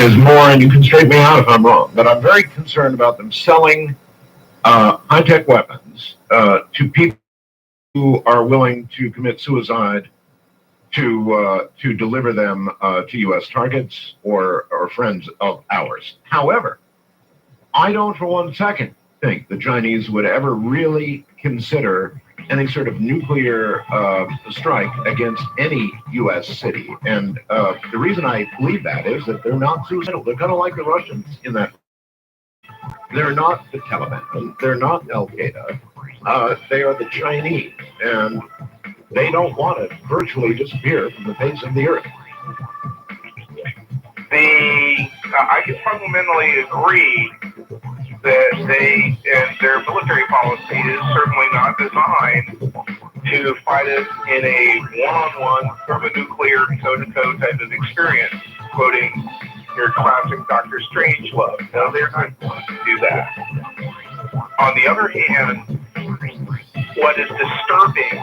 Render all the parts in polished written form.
is more, and you can straighten me out if I'm wrong, but I'm very concerned about them selling high-tech weapons to people who are willing to commit suicide to deliver them to U.S. targets or friends of ours. However, I don't for one second think the Chinese would ever really consider any sort of nuclear strike against any U.S. city. And the reason I believe that is that they're not suicidal. They're kind of like the Russians in that they're not the Taliban. They're not Al Qaeda. They are the Chinese. And they don't want to virtually disappear from the face of the earth. I can fundamentally agree that they and their military policy is certainly not designed to fight us in a one-on-one thermonuclear toe-to-toe type of experience, quoting your classic Dr. Strangelove. No, they're not going to do that. On the other hand, what is disturbing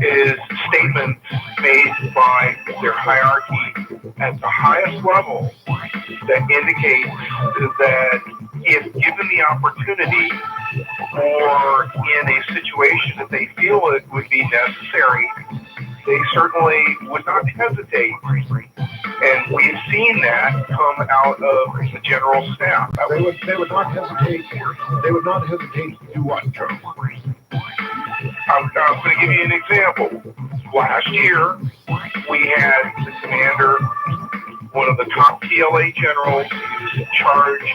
is statements made by their hierarchy at the highest level that indicates that if given the opportunity or in a situation that they feel it would be necessary, they certainly would not hesitate. And we've seen that come out of the general staff. They would not hesitate. They would not hesitate to do what, Joe? I'm going to give you an example. Last year, we had the commander, one of the top PLA generals, who was in charge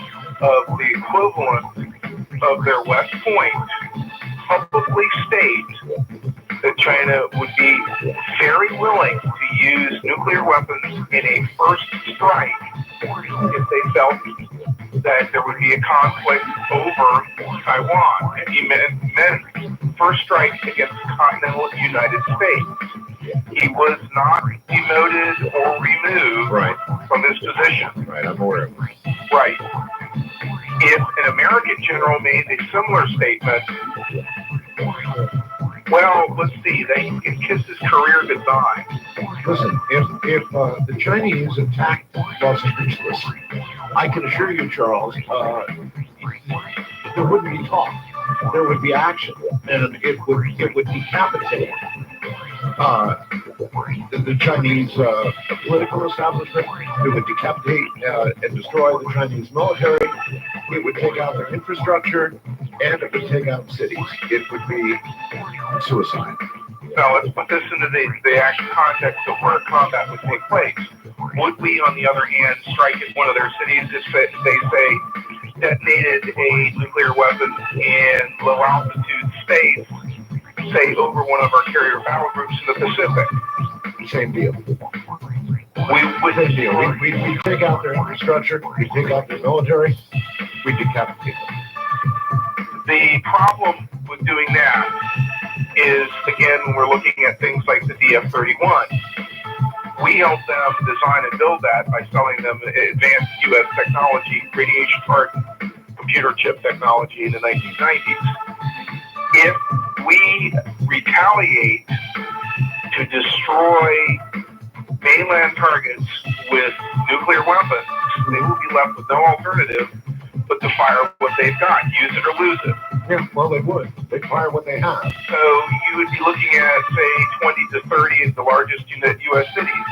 of the equivalent of their West Point, publicly state that China would be very willing to use nuclear weapons in a first strike if they felt that there would be a conflict over Taiwan. And he meant first strike against the continental United States. He was not demoted or removed from his position. Right, I'm aware of it. Right. If an American general made a similar statement, well, let's see, they can kiss his career goodbye. Listen, if the Chinese attacked Los Angeles, I can assure you, Charles, there wouldn't be talk. There would be action, and it would decapitate the Chinese political establishment. It would decapitate and destroy the Chinese military. It would take out their infrastructure, and it would take out cities. It would be suicide. Now, let's put this into the actual context of where combat would take place. Would we, on the other hand, strike at one of their cities if they say detonated a nuclear weapon in low altitude space, say over one of our carrier battle groups in the Pacific? Same deal. We would Same deal. We'd take out their infrastructure. We'd take out their military. We'd decapitate them. The problem with doing that is, again, when we're looking at things like the DF-31, we helped them design and build that by selling them advanced U.S. technology, radiation-hardened computer chip technology in the 1990s. If we retaliate to destroy mainland targets with nuclear weapons, they will be left with no alternative but to fire what they've got, use it or lose it. Yeah, well, they would. They'd fire what they have. So you would be looking at, say, 20 to 30 of the largest U.S. cities.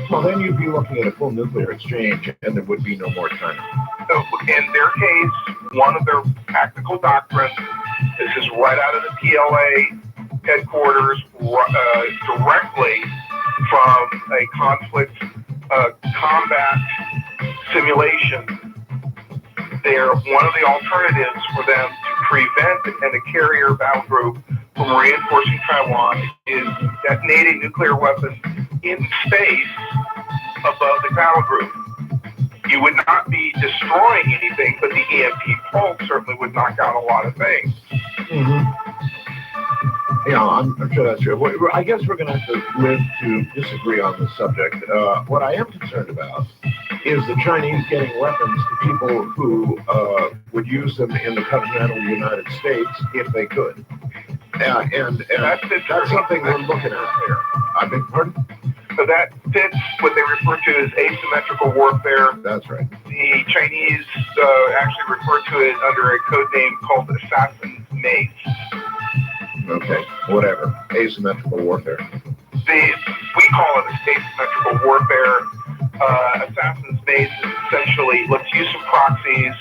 Well, then you'd be looking at a full nuclear exchange, and there would be no more China. So in their case, one of their tactical doctrines, this is right out of the PLA headquarters, directly from a conflict combat simulation. They're one of the alternatives for them to prevent a carrier battle group from reinforcing Taiwan is detonating nuclear weapons in space above the battle group. You would not be destroying anything, but the EMP pulse certainly would knock out a lot of things. Mm-hmm. Yeah, I'm sure that's true. I guess we're going to have to live to disagree on this subject. What I am concerned about is the Chinese getting weapons to people who would use them in the continental United States if they could. And that's something we're looking at there. I beg pardon? So that fits what they refer to as asymmetrical warfare. That's right. The Chinese actually refer to it under a code name called Assassin's Mace. Okay, whatever. Asymmetrical warfare. We call it asymmetrical warfare. Assassin's Mace is essentially, let's use some proxies,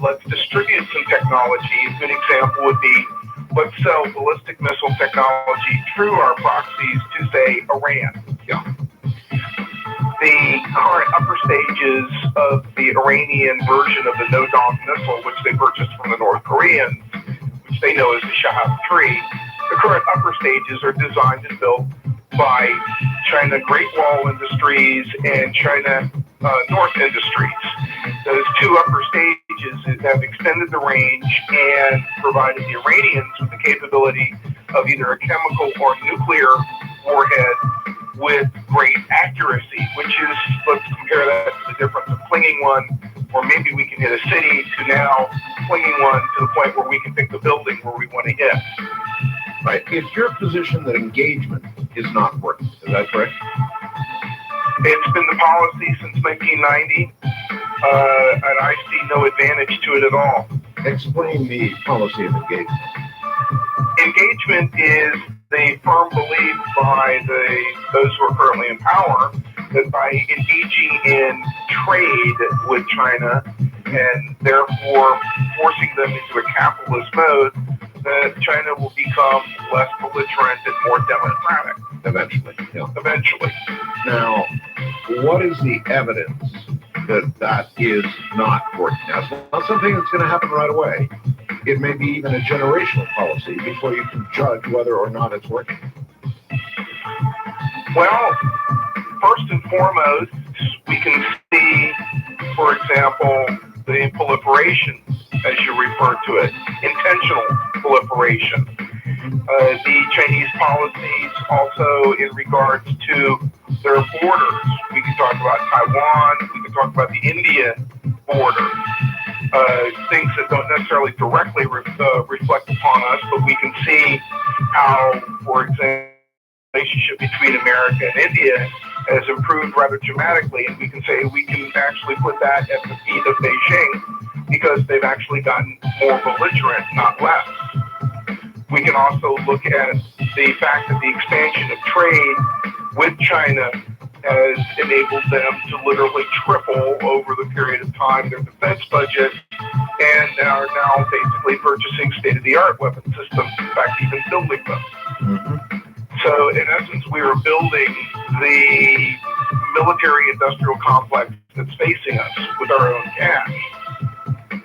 let's distribute some technology. A good example would be, let's sell ballistic missile technology through our proxies to, say, Iran. Yeah. The current upper stages of the Iranian version of the no-dom missile, which they purchased from the North Koreans, which they know as the Shahab-3, the current upper stages are designed and built by China Great Wall Industries and China North Industries. Those two upper stages have extended the range and provided the Iranians with the capability of either a chemical or nuclear warhead with great accuracy, which is, let's compare that to the difference of flinging one, or maybe we can hit a city, to now flinging one to the point where we can pick the building where we want to hit. Right. It's your position that engagement is not working. Is that correct? It's been the policy since 1990, and I see no advantage to it at all. Explain the policy of engagement. Engagement is the firm belief by those who are currently in power that by engaging in trade with China and therefore forcing them into a capitalist mode, that China will become less belligerent and more democratic. Eventually. Yeah. Eventually. Now, what is the evidence that that is not working? Now, it's not something that's going to happen right away. It may be even a generational policy before you can judge whether or not it's working. Well, first and foremost, we can see, for example, the proliferation, as you refer to it, intentional proliferation. The Chinese policies also in regards to their borders. We can talk about Taiwan, we can talk about the India border. Things that don't necessarily directly reflect upon us, but we can see how, for example, the relationship between America and India has improved rather dramatically, and we can say we can actually put that at the feet of Beijing because they've actually gotten more belligerent, not less. We can also look at the fact that the expansion of trade with China has enabled them to literally triple over the period of time their defense budget, and are now basically purchasing state-of-the-art weapon systems, in fact, even building them. Mm-hmm. So, in essence, we are building the military-industrial complex that's facing us with our own cash.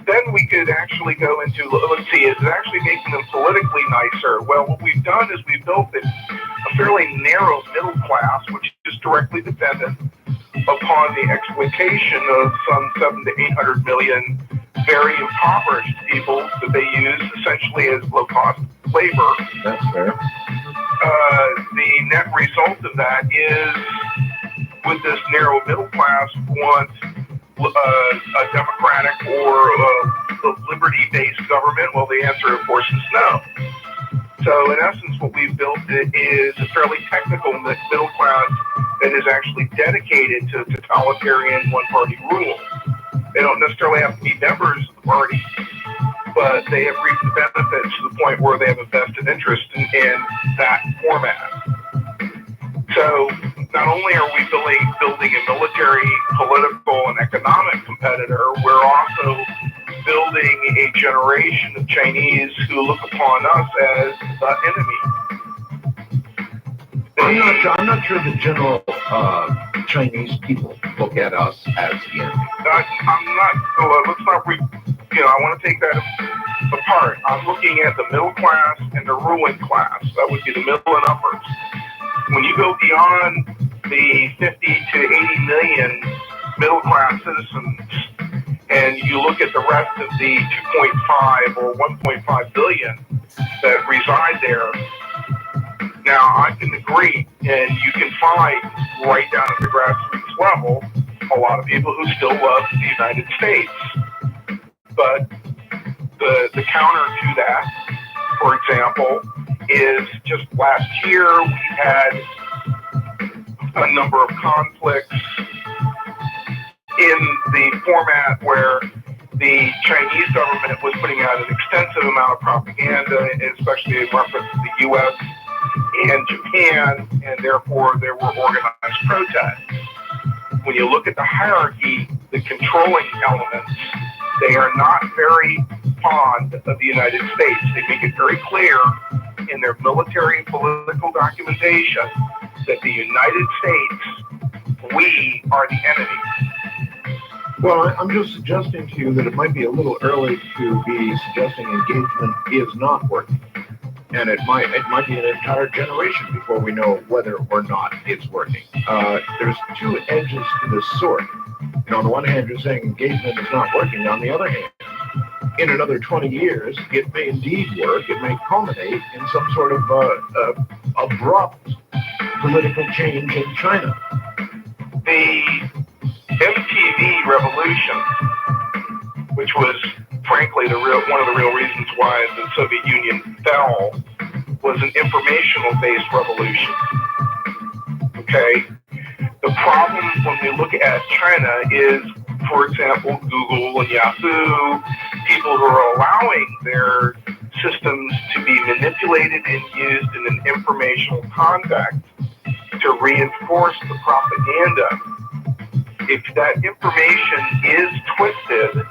Then we could actually go into, let's see, is it actually making them politically nicer? Well, what we've done is we've built a fairly narrow middle class, which is directly dependent upon the exploitation of some 700 to 800 million very impoverished people that they use essentially as low-cost labor. That's fair. The net result of that is, with this narrow middle class, want a democratic or a liberty-based government? Well, the answer, of course, is no. So, in essence, what we've built is a fairly technical middle class that is actually dedicated to totalitarian one-party rule. They don't necessarily have to be members of the party, but they have reaped the benefits to the point where they have a vested interest in that format. So not only are we building a military, political, and economic competitor, we're also building a generation of Chinese who look upon us as the enemy. I'm not sure the general Chinese people look at us as the enemy. I'm not. Let's not. I want to take that apart. I'm looking at the middle class and the ruling class. That would be the middle and uppers. When you go beyond the 50 to 80 million middle class citizens, and you look at the rest of the 2.5 or 1.5 billion that reside there, now I can agree, and you can find right down at the grassroots level a lot of people who still love the United States. But the counter to that, for example, is just last year we had a number of conflicts in the format where the Chinese government was putting out an extensive amount of propaganda, especially in reference to the U.S. and Japan, and therefore there were organized protests. When you look at the hierarchy, the controlling elements, they are not very fond of the United States. They make it very clear in their military and political documentation that the United States, we are the enemy. Well, I'm just suggesting to you that it might be a little early to be suggesting engagement is not working. And it might be an entire generation before we know whether or not it's working. There's two edges to this sword. On the one hand, you're saying engagement is not working. On the other hand, in another 20 years, it may indeed work. It may culminate in some sort of abrupt political change in China. The MTV revolution, which was frankly one of the real reasons why the Soviet Union fell, was an informational-based revolution. Okay? The problem when we look at China is, for example, Google and Yahoo, people who are allowing their systems to be manipulated and used in an informational context to reinforce the propaganda. If that information is twisted,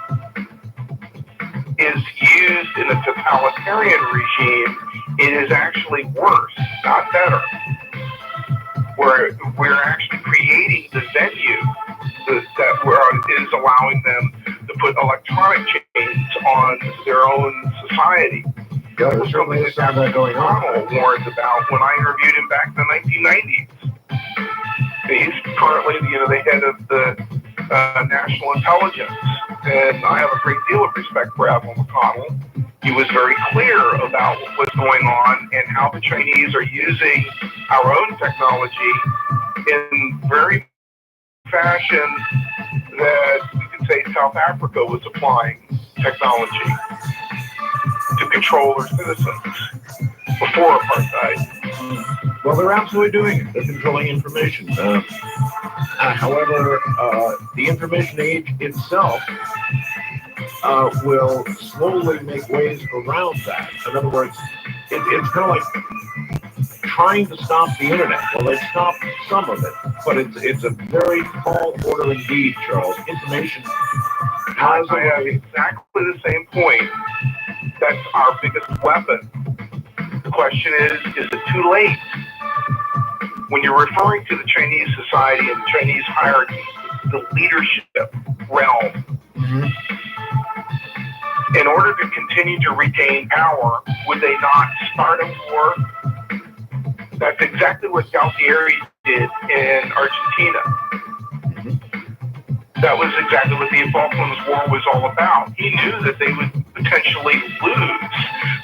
is used in a totalitarian regime, it is actually worse, not better. We're actually creating the venue that is allowing them to put electronic chains on their own society. Yeah, there's certainly some of that going on. Warned about when I interviewed him back in the 1990s. He's currently, the head of the National Intelligence, and I have a great deal of respect for Admiral McConnell. He was very clear about what was going on and how the Chinese are using our own technology in very fashion that we could say South Africa was applying technology to control their citizens before apartheid. Well, they're absolutely doing it. They're controlling information. However, the information age itself will slowly make ways around that. In other words, it's kind of like trying to stop the internet. Well, they stopped some of it, but it's a very tall order indeed, Charles. Information has I have exactly the same point. That's our biggest weapon. The question is it too late? When you're referring to the Chinese society and the Chinese hierarchy, the leadership realm, in order to continue to retain power, would they not start a war? That's exactly what Galtieri did in Argentina. That was exactly what the Falklands War was all about. He knew that they would potentially lose,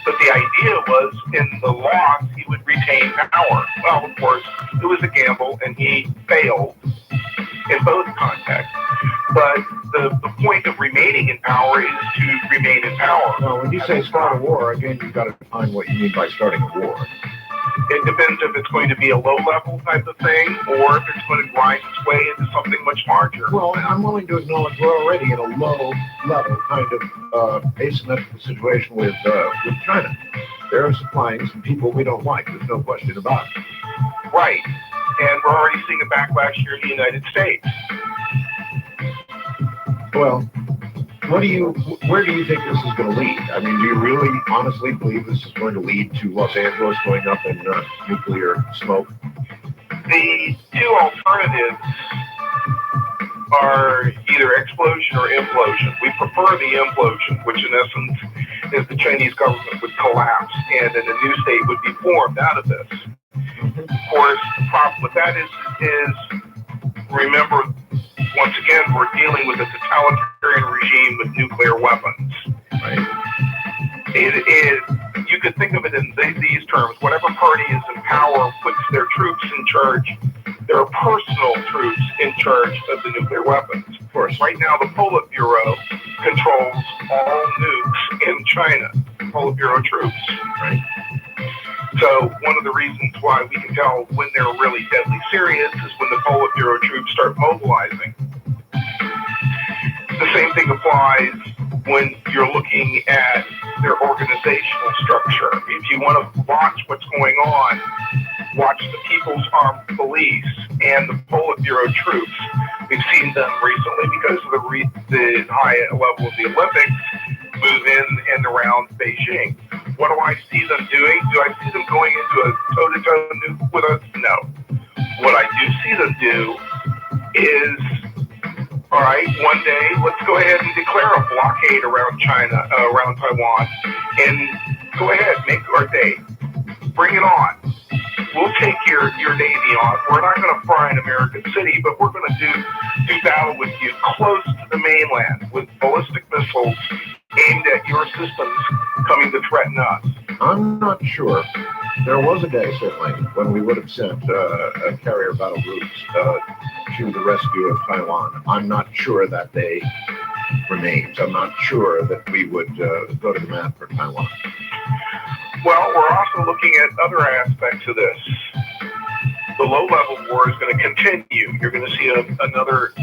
but the idea was in the loss, he would retain power. Well, of course, it was a gamble, and he failed in both contexts. But the point of remaining in power is to remain in power. Now, when you say start a war, again, you've got to define what you mean by starting a war. It depends if it's going to be a low-level type of thing or if it's going to grind its way into something much larger. Well, I'm willing to acknowledge we're already in a low-level kind of asymmetrical situation with China. They're supplying some people we don't like. There's no question about it. Right. And we're already seeing a backlash here in the United States. Well, where do you think this is going to lead? I mean, do you really honestly believe this is going to lead to Los Angeles going up in nuclear smoke? The two alternatives are either explosion or implosion. We prefer the implosion, which in essence is the Chinese government would collapse and then a new state would be formed out of this. Of course, the problem with that is remember, once again, we're dealing with a totalitarian regime with nuclear weapons. Right. You could think of it in these terms. Whatever party is in power puts their troops in charge, their personal troops in charge of the nuclear weapons. Of course, right now the Politburo controls all nukes in China, Politburo troops. Right. So one of the reasons why we can tell when they're really deadly serious is when the Politburo troops start mobilizing. The same thing applies when you're looking at their organizational structure. If you want to watch what's going on, watch the People's Armed Police and the Politburo troops. We've seen them recently because of the high level of the Olympics move in and around Beijing. What do I see them doing? Do I see them going into a toe-to-toe nuke with us? No. What I do see them do is, all right, one day, let's go ahead and declare a blockade around China, around Taiwan, and go ahead, make our day. Bring it on. We'll take your Navy on. We're not going to fry an American city, but we're going to do battle with you close to the mainland with ballistic missiles aimed at your systems coming to threaten us. I'm not sure. There was a day, certainly, when we would have sent a carrier battle groups to the rescue of Taiwan. I'm not sure that day remains. I'm not sure that we would go to the mat for Taiwan. Well, we're also looking at other aspects of this. The low-level war is going to continue. You're going to see another,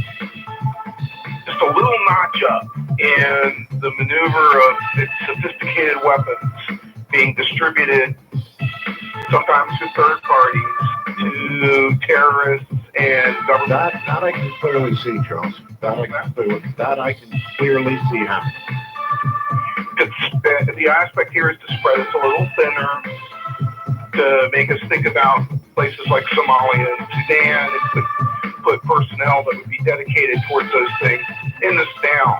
just a little notch up in the maneuver of its sophisticated weapons being distributed, sometimes to third parties, to terrorists and government. That I can clearly see, Charles. That I can clearly see happening. The aspect here is to spread us a little thinner, to make us think about places like Somalia and Sudan, and to put personnel that would be dedicated towards those things in this down.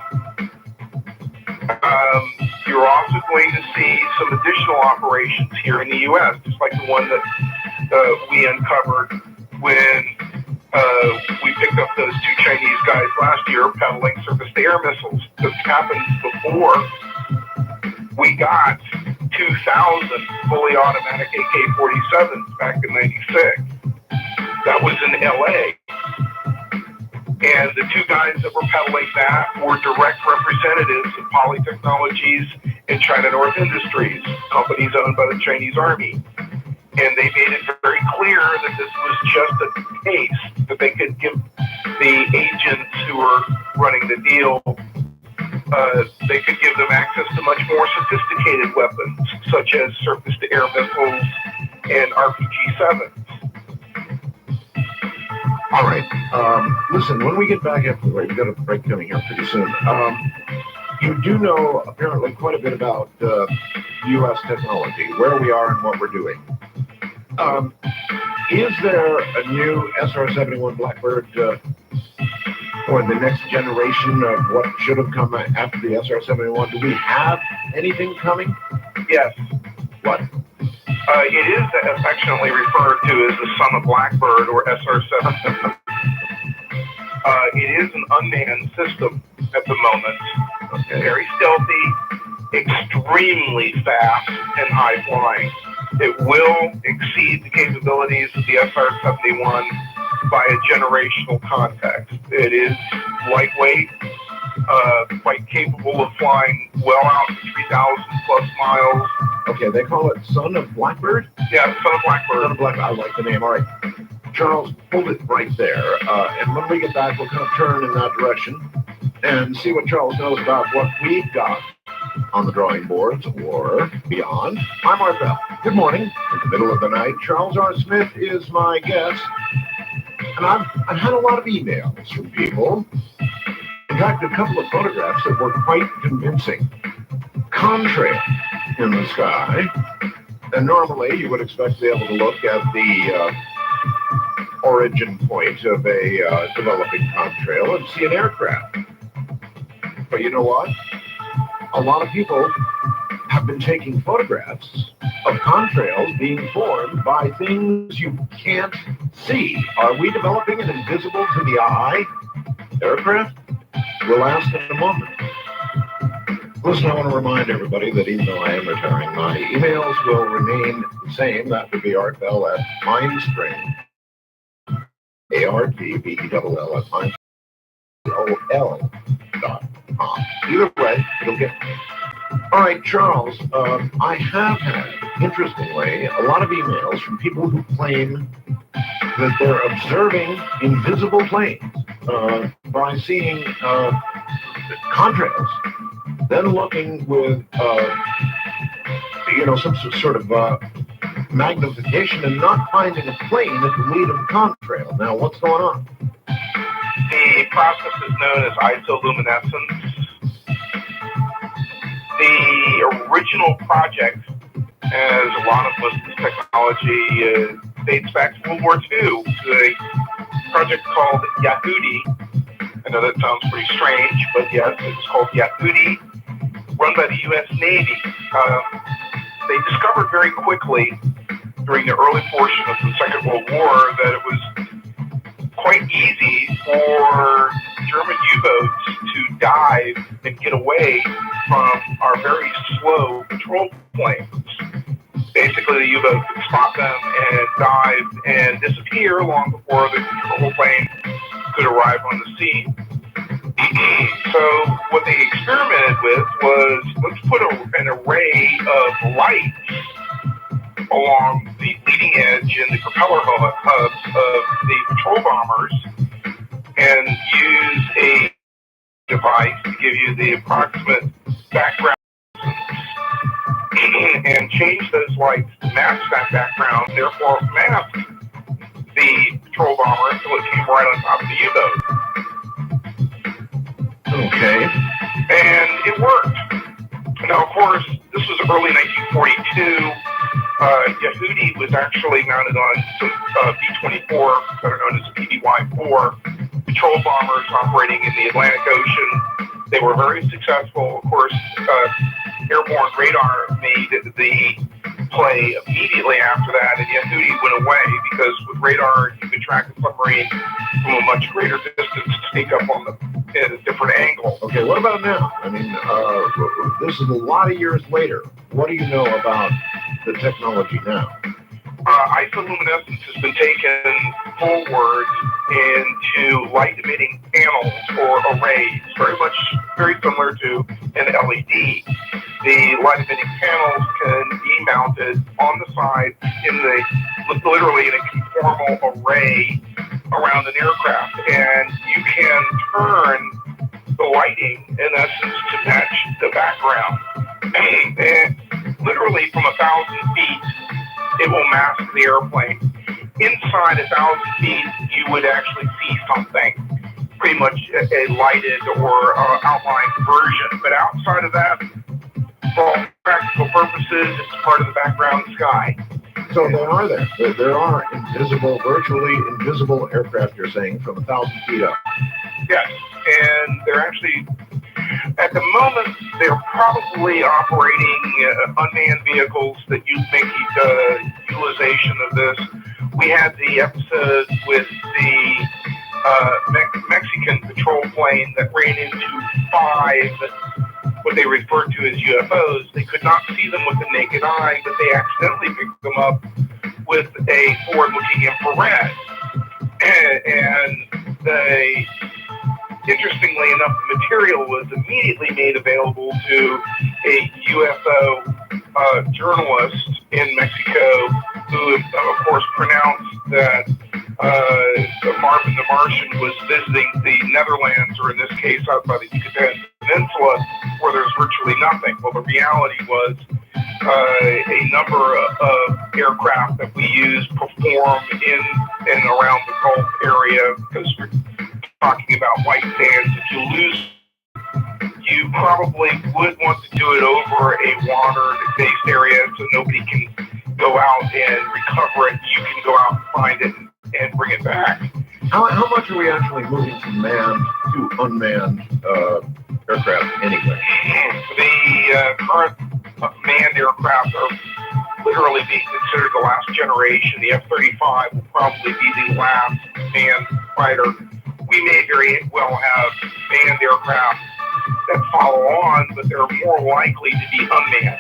You're also going to see some additional operations here in the U.S., just like the one that we uncovered when we picked up those two Chinese guys last year peddling surface-to-air missiles. This happened before we got 2,000 fully automatic AK-47s back in '96. That was in L.A. And the two guys that were peddling that were direct representatives of Poly Technologies and China North Industries, companies owned by the Chinese Army. And they made it very clear that this was just a taste, that they could give the agents who were running the deal, they could give them access to much more sophisticated weapons, such as surface-to-air missiles and RPG-7s. All right. Listen, when we get back after the break, we've got a break coming here pretty soon. You do know apparently quite a bit about U.S. technology, where we are and what we're doing. Is there a new SR-71 Blackbird or the next generation of what should have come after the SR-71? Do we have anything coming? Yes. What? It is affectionately referred to as the Son of Blackbird, or SR-7. It is an unmanned system at the moment. Okay. Very stealthy, extremely fast, and high-flying. It will exceed the capabilities of the SR-71 by a generational context. It is lightweight, quite capable of flying well out to 3,000 plus miles. Okay, they call it Son of Blackbird? Yeah, Son of Blackbird. Son of Blackbird. I like the name. All right. Charles, hold it right there. And when we get back, we'll kind of turn in that direction and see what Charles knows about what we've got on the drawing boards or beyond. I'm Art Bell. Good morning. In the middle of the night, Charles R. Smith is my guest. And I've had a lot of emails from people. In fact, a couple of photographs that were quite convincing. Contrail in the sky. And normally you would expect to be able to look at the origin point of a developing contrail and see an aircraft. But you know what? A lot of people have been taking photographs of contrails being formed by things you can't see. Are we developing an invisible to the eye aircraft? We'll ask in a moment. Listen, I want to remind everybody that even though I am retiring, my emails will remain the same. That would be artbell at Mindspring, ARTBELL at mindspring.com. Either way, it'll get. All right, Charles, I have had interestingly, a lot of emails from people who claim that they're observing invisible planes by seeing contrails, then looking with some sort of magnification and not finding a plane at the lead of the contrail. Now, what's going on? The process is known as isoluminescence. The original project, as a lot of this technology dates back to World War II, to a project called Yahudi. I know that sounds pretty strange, but yes, it's called Yahudi, run by the U.S. Navy. They discovered very quickly during the early portion of the Second World War that it was quite easy for German U-boats to dive and get away from our very slow patrol planes. Basically, the U-boat could spot them and dive and disappear long before the patrol plane could arrive on the scene. So what they experimented with was, let's put an array of lights along the leading edge and the propeller hubs of the patrol bombers and use a device to give you the approximate background and change those lights to match that background, therefore mask the patrol bomber until it came right on top of the U-boat. Okay. And it worked. Now, of course, this was early 1942. Yahudi was actually mounted on some B-24, better known as PDY-4, patrol bombers operating in the Atlantic Ocean. They were very successful. Of course, airborne radar made the play immediately after that, and Yahudi went away because with radar you could track a submarine from a much greater distance to sneak up on them at a different angle. Okay, what about now? I mean, this is a lot of years later. What do you know about the technology now? Isoluminescence has been taken forward into light-emitting panels or arrays, very similar to an LED. The light-emitting panels can be mounted on the side literally in a conformal array around an aircraft, and you can turn the lighting, in essence, to match the background. And literally from 1,000 feet, it will mask the airplane. Inside 1,000 feet, you would actually see something, pretty much a lighted or outlined version. But outside of that, for all practical purposes, it's part of the background sky. So they are there. There are virtually invisible aircraft, you're saying, from 1,000 feet up. Yes, and they're actually, at the moment, they're probably operating unmanned vehicles that make utilization of this. We had the episode with the Mexican patrol plane that ran into 5, what they referred to as UFOs. They could not see them with the naked eye, but they accidentally picked them up with a forward-looking infrared. And interestingly enough, the material was immediately made available to a UFO journalist in Mexico who, of course, pronounced that Marvin the Martian was visiting the Netherlands, or in this case, out by the Yucatan Peninsula, where there's virtually nothing. Well, the reality was a number of aircraft that we use perform in and around the Gulf area, because we're talking about white sands. If you lose, you probably would want to do it over a water-based area so nobody can go out and recover it. You can go out and find it and bring it back. How much are we actually moving from manned to unmanned aircraft anyway? The current manned aircraft are literally being considered the last generation. The F-35 will probably be the last manned fighter. We may very well have manned aircraft that follow on, but they're more likely to be unmanned.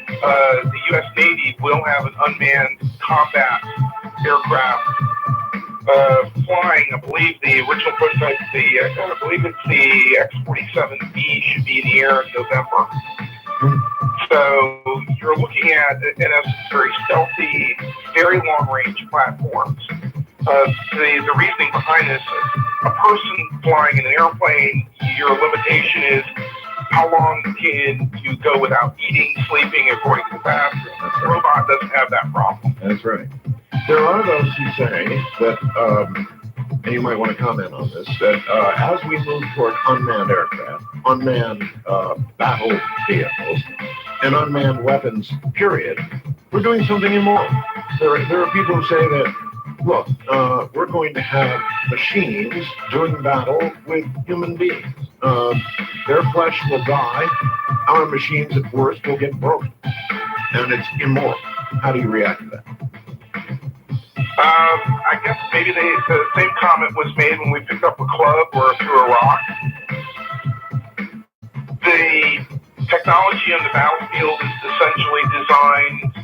The U.S. Navy will have an unmanned combat aircraft flying. I believe the original prototype, I believe it's the X-47B, should be in the air in November. So you're looking at, in essence, very stealthy, very long-range platforms. The reasoning behind this is a person flying in an airplane, your limitation is how long can you go without eating, sleeping, or going to the bathroom. The robot doesn't have that problem. That's right. There are those who say that, and you might want to comment on this, that as we move toward unmanned aircraft, unmanned battle vehicles, and unmanned weapons, period, we're doing something immoral. There are people who say that, look, we're going to have machines doing battle with human beings. Their flesh will die. Our machines, at worst, will get broken. And it's immoral. How do you react to that? I guess maybe the same comment was made when we picked up a club or threw a rock. The technology on the battlefield is essentially designed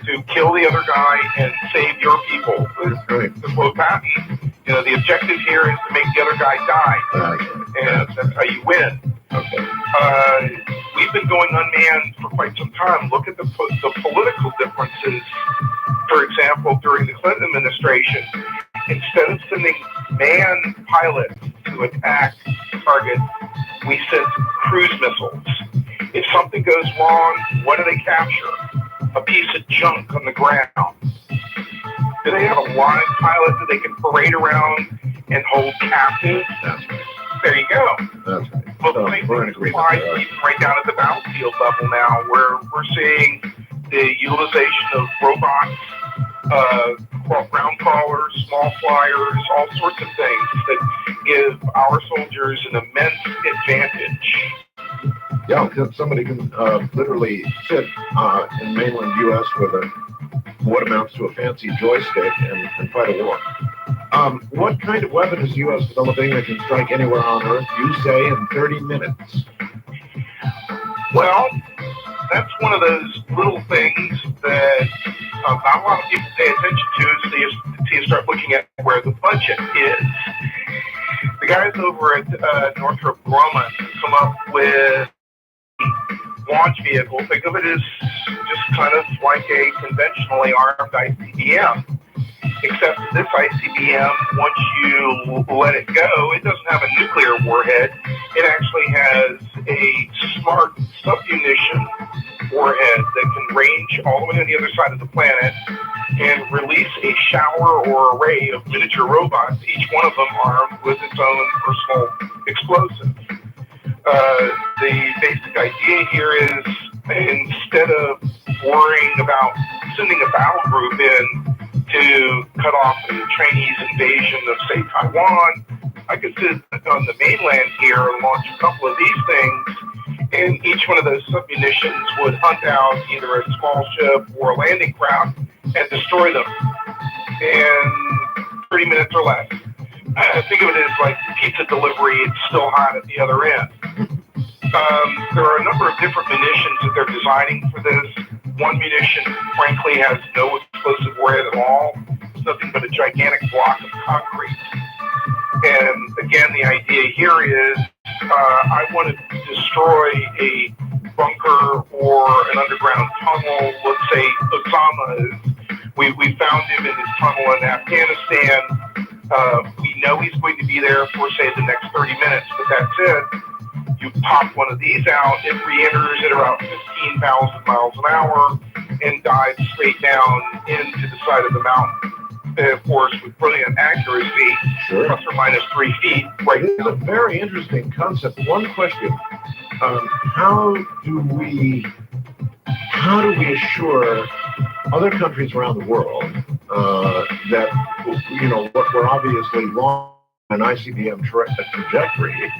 to kill the other guy and save your people. To quote Patton, the objective here is to make the other guy die, and that's how you win. Okay. We've been going unmanned for quite some time. Look at the political differences. For example, during the Clinton administration, instead of sending manned pilots to attack targets, we sent cruise missiles. If something goes wrong, what do they capture? A piece of junk on the ground. Do they have a live pilot that they can parade around and hold captive? That's right. There you go. That's right. Well, the same thing applies even right down at the battlefield level now, where we're seeing the utilization of robots, ground crawlers, small flyers, all sorts of things that give our soldiers an immense advantage. Yeah, because somebody can literally sit in mainland U.S. with what amounts to a fancy joystick and fight a war. What kind of weapon is the U.S. developing that can strike anywhere on Earth, you say, in 30 minutes? Well, that's one of those little things that not a lot of people pay attention to until you start looking at where the budget is. The guys over at Northrop Grumman come up with launch vehicle. Think of it as just kind of like a conventionally armed ICBM. Except this ICBM, once you let it go, it doesn't have a nuclear warhead. It actually has a smart submunition warhead that can range all the way to the other side of the planet and release a shower or array of miniature robots, each one of them armed with its own personal explosive. The basic idea here is, instead of worrying about sending a battle group in to cut off the Chinese invasion of, say, Taiwan, I could sit on the mainland here and launch a couple of these things, and each one of those submunitions would hunt out either a small ship or a landing craft and destroy them in 30 minutes or less. Think of it as like pizza delivery, it's still hot at the other end. There are a number of different munitions that they're designing for this. One munition, frankly, has no explosive warhead at all. It's nothing but a gigantic block of concrete. And again, the idea here is I want to destroy a bunker or an underground tunnel. Let's say Osama is. We found him in his tunnel in Afghanistan. We know he's going to be there for, say, the next 30 minutes, but that's it. You pop one of these out, it re-enters at about 15,000 miles an hour and dives straight down into the side of the mountain. And of course, with brilliant accuracy, plus or minus 3 feet. Right. It is a very interesting concept. One question: how do we assure other countries around the world that what we're obviously wrong an ICBM trajectory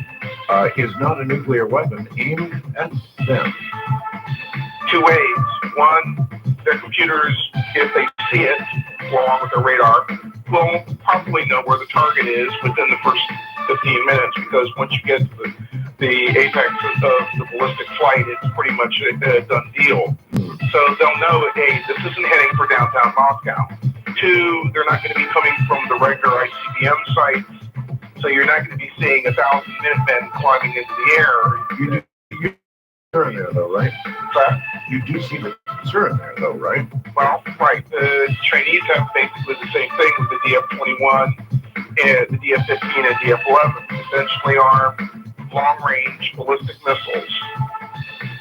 is not a nuclear weapon aimed at them? 2 ways. One, their computers, if they see it, along with their radar, will probably know where the target is within the first 15 minutes, because once you get to the apex of the ballistic flight, it's pretty much a done deal. So they'll know, hey, this isn't heading for downtown Moscow. 2, they're not going to be coming from the regular ICBM sites, so you're not going to be seeing 1,000 Minutemen climbing into the air. You concern there, though, right? But, You do see the concern there, though, right? well, right. The Chinese have basically the same thing with the DF-21 and the DF-15 and DF-11, conventionally armed, long-range ballistic missiles.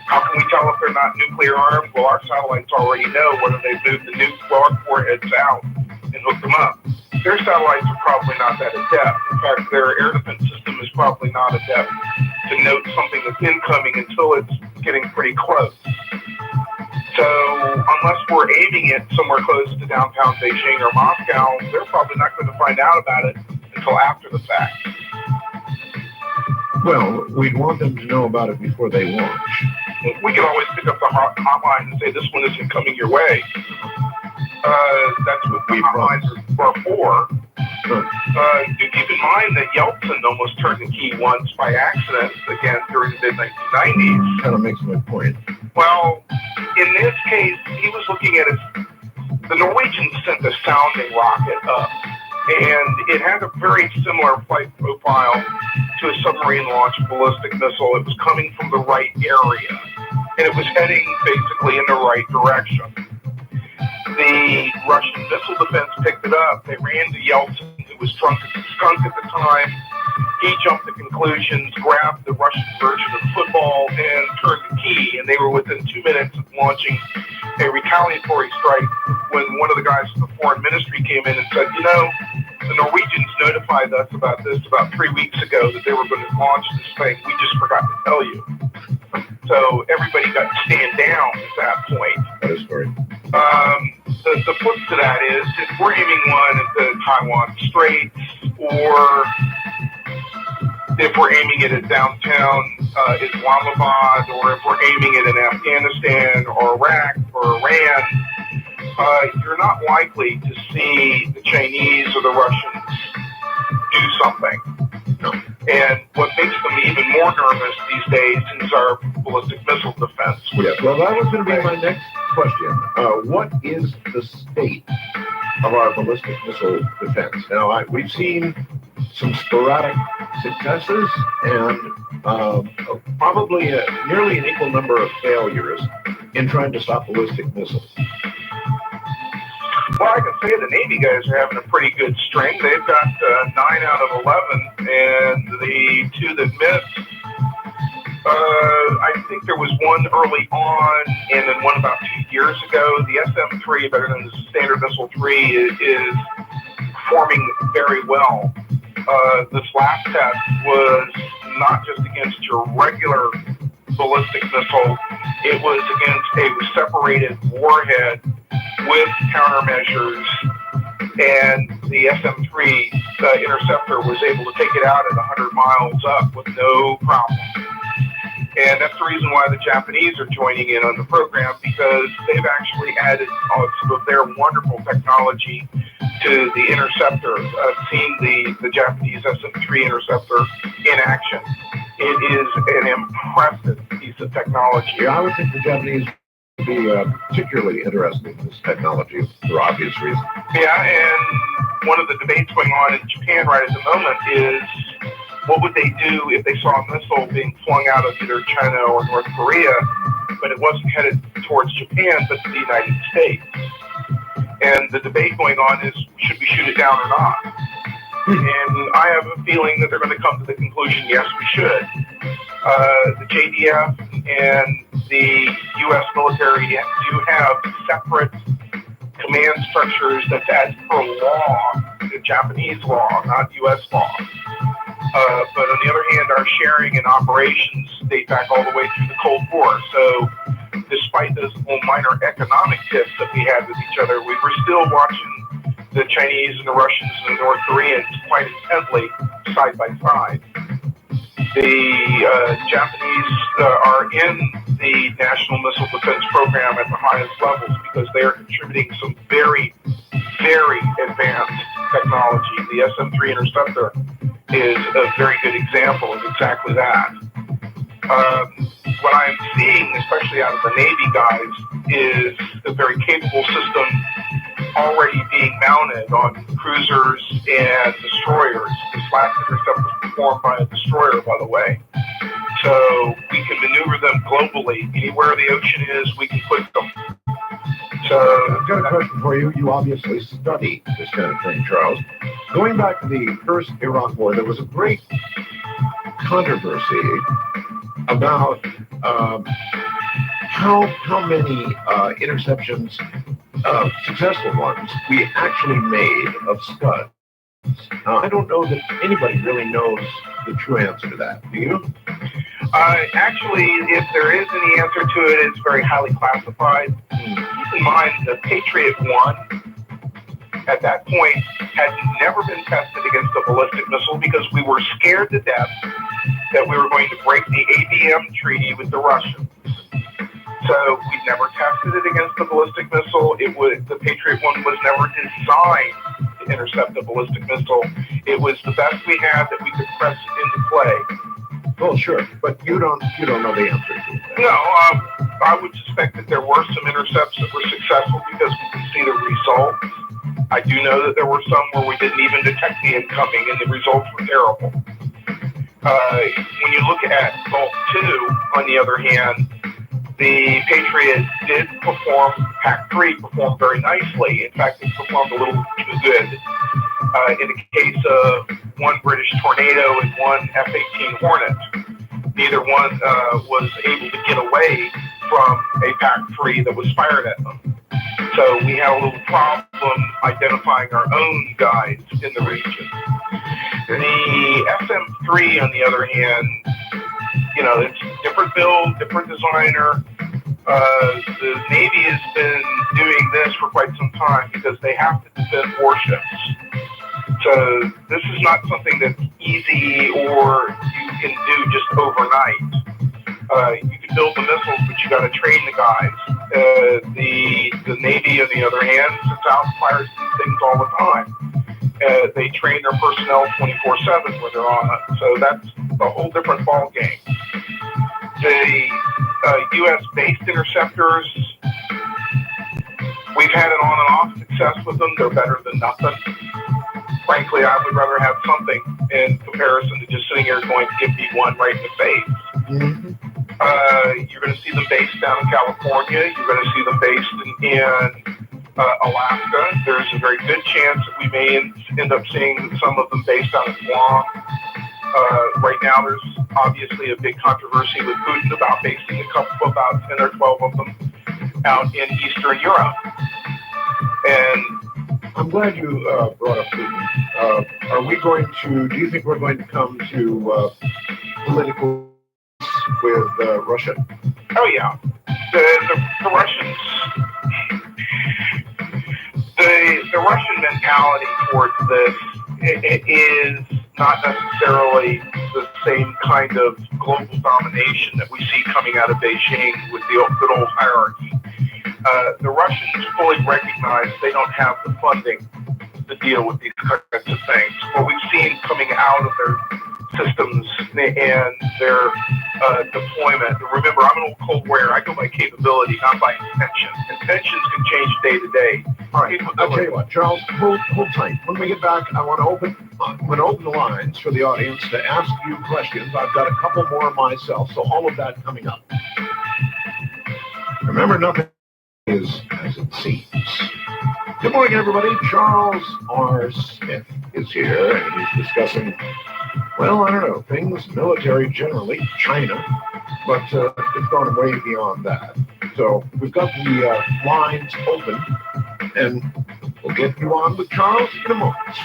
How can we tell if they're not nuclear armed? Well, our satellites already know whether they've moved the nuclear warheads out and hooked them up. Their satellites are probably not that adept. In fact, their air defense system is probably not adept to note something that's incoming until it's getting pretty close. So unless we're aiming it somewhere close to downtown Beijing or Moscow, they're probably not going to find out about it until after the fact. Well, we'd want them to know about it before they launch. We could always pick up the hotline and say, this one isn't coming your way. That's what the hotlines are for. Do keep in mind that Yeltsin almost turned the key once by accident, again, during the mid-1990s. Kind of makes my point. Well, in this case, he was looking at the Norwegians sent a sounding rocket up, and it had a very similar flight profile to a submarine-launched ballistic missile. It was coming from the right area, and it was heading basically in the right direction. The Russian missile defense picked it up. They ran to Yeltsin, who was drunk as a skunk at the time. He jumped to conclusions, grabbed the Russian version of the football, and turned the key. And they were within 2 minutes of launching a retaliatory strike when one of the guys from the foreign ministry came in and said, you know, the Norwegians notified us about this about 3 weeks ago that they were going to launch this thing. We just forgot to tell you. So everybody got to stand down at that point. That is great. The flip to that is if we're aiming one at the Taiwan Straits, or if we're aiming it at downtown Islamabad, or if we're aiming it in Afghanistan or Iraq or Iran, you're not likely to see the Chinese or the Russians do something. No. And what makes them even more nervous these days is our ballistic missile defense. Yes, well, that was going to be my next question. What is the state of our ballistic missile defense? Now, we've seen some sporadic successes and probably nearly an equal number of failures in trying to stop ballistic missiles. Well, I can say the Navy guys are having a pretty good string. They've got 9 out of 11, and the 2 that missed, I think there was one early on and then one about 2 years ago. The SM-3, better known as the Standard Missile 3, is performing very well. This last test was not just against your regular ballistic missile, it was against a separated warhead with countermeasures, and the SM-3 interceptor was able to take it out at 100 miles up with no problem. And that's the reason why the Japanese are joining in on the program, because they've actually added some of their wonderful technology to the interceptor. I've seen the Japanese SM-3 interceptor in action. It is an impressive piece of technology. Yeah, I would think the Japanese would be particularly interested in this technology for obvious reasons. Yeah, and one of the debates going on in Japan right at the moment is what would they do if they saw a missile being flung out of either China or North Korea, but it wasn't headed towards Japan, but to the United States. And the debate going on is, should we shoot it down or not? And I have a feeling that they're going to come to the conclusion, yes, we should. The JDF and the U.S. military do have separate command structures that's as per law, the Japanese law, not U.S. law. But on the other hand, our sharing and operations date back all the way through the Cold War. So despite those little minor economic tips that we had with each other, we were still watching the Chinese and the Russians and the North Koreans quite intently side by side. The Japanese are in the National Missile Defense Program at the highest levels because they are contributing some very, very advanced technology. The SM-3 interceptor is a very good example of exactly that. What I'm seeing, especially out of the Navy guys, is a very capable system already being mounted on cruisers and destroyers. This last intercept was performed by a destroyer, by the way. So we can maneuver them globally. Anywhere the ocean is, we can put them. So I've got a question for you. You obviously study this kind of thing, Charles. Going back to the first Iraq War, there was a great controversy about how many interceptions, successful ones, we actually made of Scud. I don't know that anybody really knows the true answer to that. Do you? Actually, if there is any answer to it, it's very highly classified. Keep in mind, the Patriot 1 at that point had never been tested against a ballistic missile because we were scared to death that we were going to break the ABM treaty with the Russians. So we never tested it against the ballistic missile. The Patriot 1 was never designed to intercept a ballistic missile. It was the best we had that we could press into play. Oh, sure, but you don't know the answer to that. No, I would suspect that there were some intercepts that were successful because we can see the results. I do know that there were some where we didn't even detect the incoming, and the results were terrible. When you look at Bell 2, on the other hand, the Patriot did perform, PAC-3 performed very nicely. In fact, it performed a little too good. In the case of one British Tornado and one F-18 Hornet, neither one was able to get away from a PAC-3 that was fired at them. So we had a little problem identifying our own guys in the region. The SM-3, on the other hand, it's different build, different designer. The Navy has been doing this for quite some time because they have to defend warships. So this is not something that's easy or you can do just overnight. You can build the missiles, but you got to train the guys. The Navy, on the other hand, sits out and fires these things all the time. They train their personnel 24/7 when they're on it. So that's a whole different ball game. The U.S.-based interceptors, we've had an on and off success with them. They're better than nothing. Frankly, I would rather have something in comparison to just sitting here going, give me one right in the face. Mm-hmm. You're going to see them based down in California. You're going to see them based in Alaska. There's a very good chance that we may end up seeing some of them based out of Guam. Right now, there's obviously a big controversy with Putin about basing about 10 or 12 of them out in Eastern Europe. And I'm glad you brought up Putin. Do you think we're going to come to political with Russia? Oh, yeah. The Russians, the Russian mentality towards this it is not necessarily the same kind of global domination that we see coming out of Beijing with the good old hierarchy. The Russians fully recognize they don't have the funding to deal with these kinds of things. What we've seen coming out of their systems and their deployment. Remember, I'm an old Cold Warrior. I go by capability, not by intention. Intentions can change day to day. All right, I'll tell you what, Charles, hold tight. When we get back, I'm going to open the lines for the audience to ask you questions. I've got a couple more myself, so all of that coming up. Remember, nothing is as it seems. Good morning, everybody. Charles R. Smith is here, and he's discussing, well, I don't know, things military generally, China, but it's gone way beyond that. So we've got the lines open, and we'll get you on with Charles in a moment.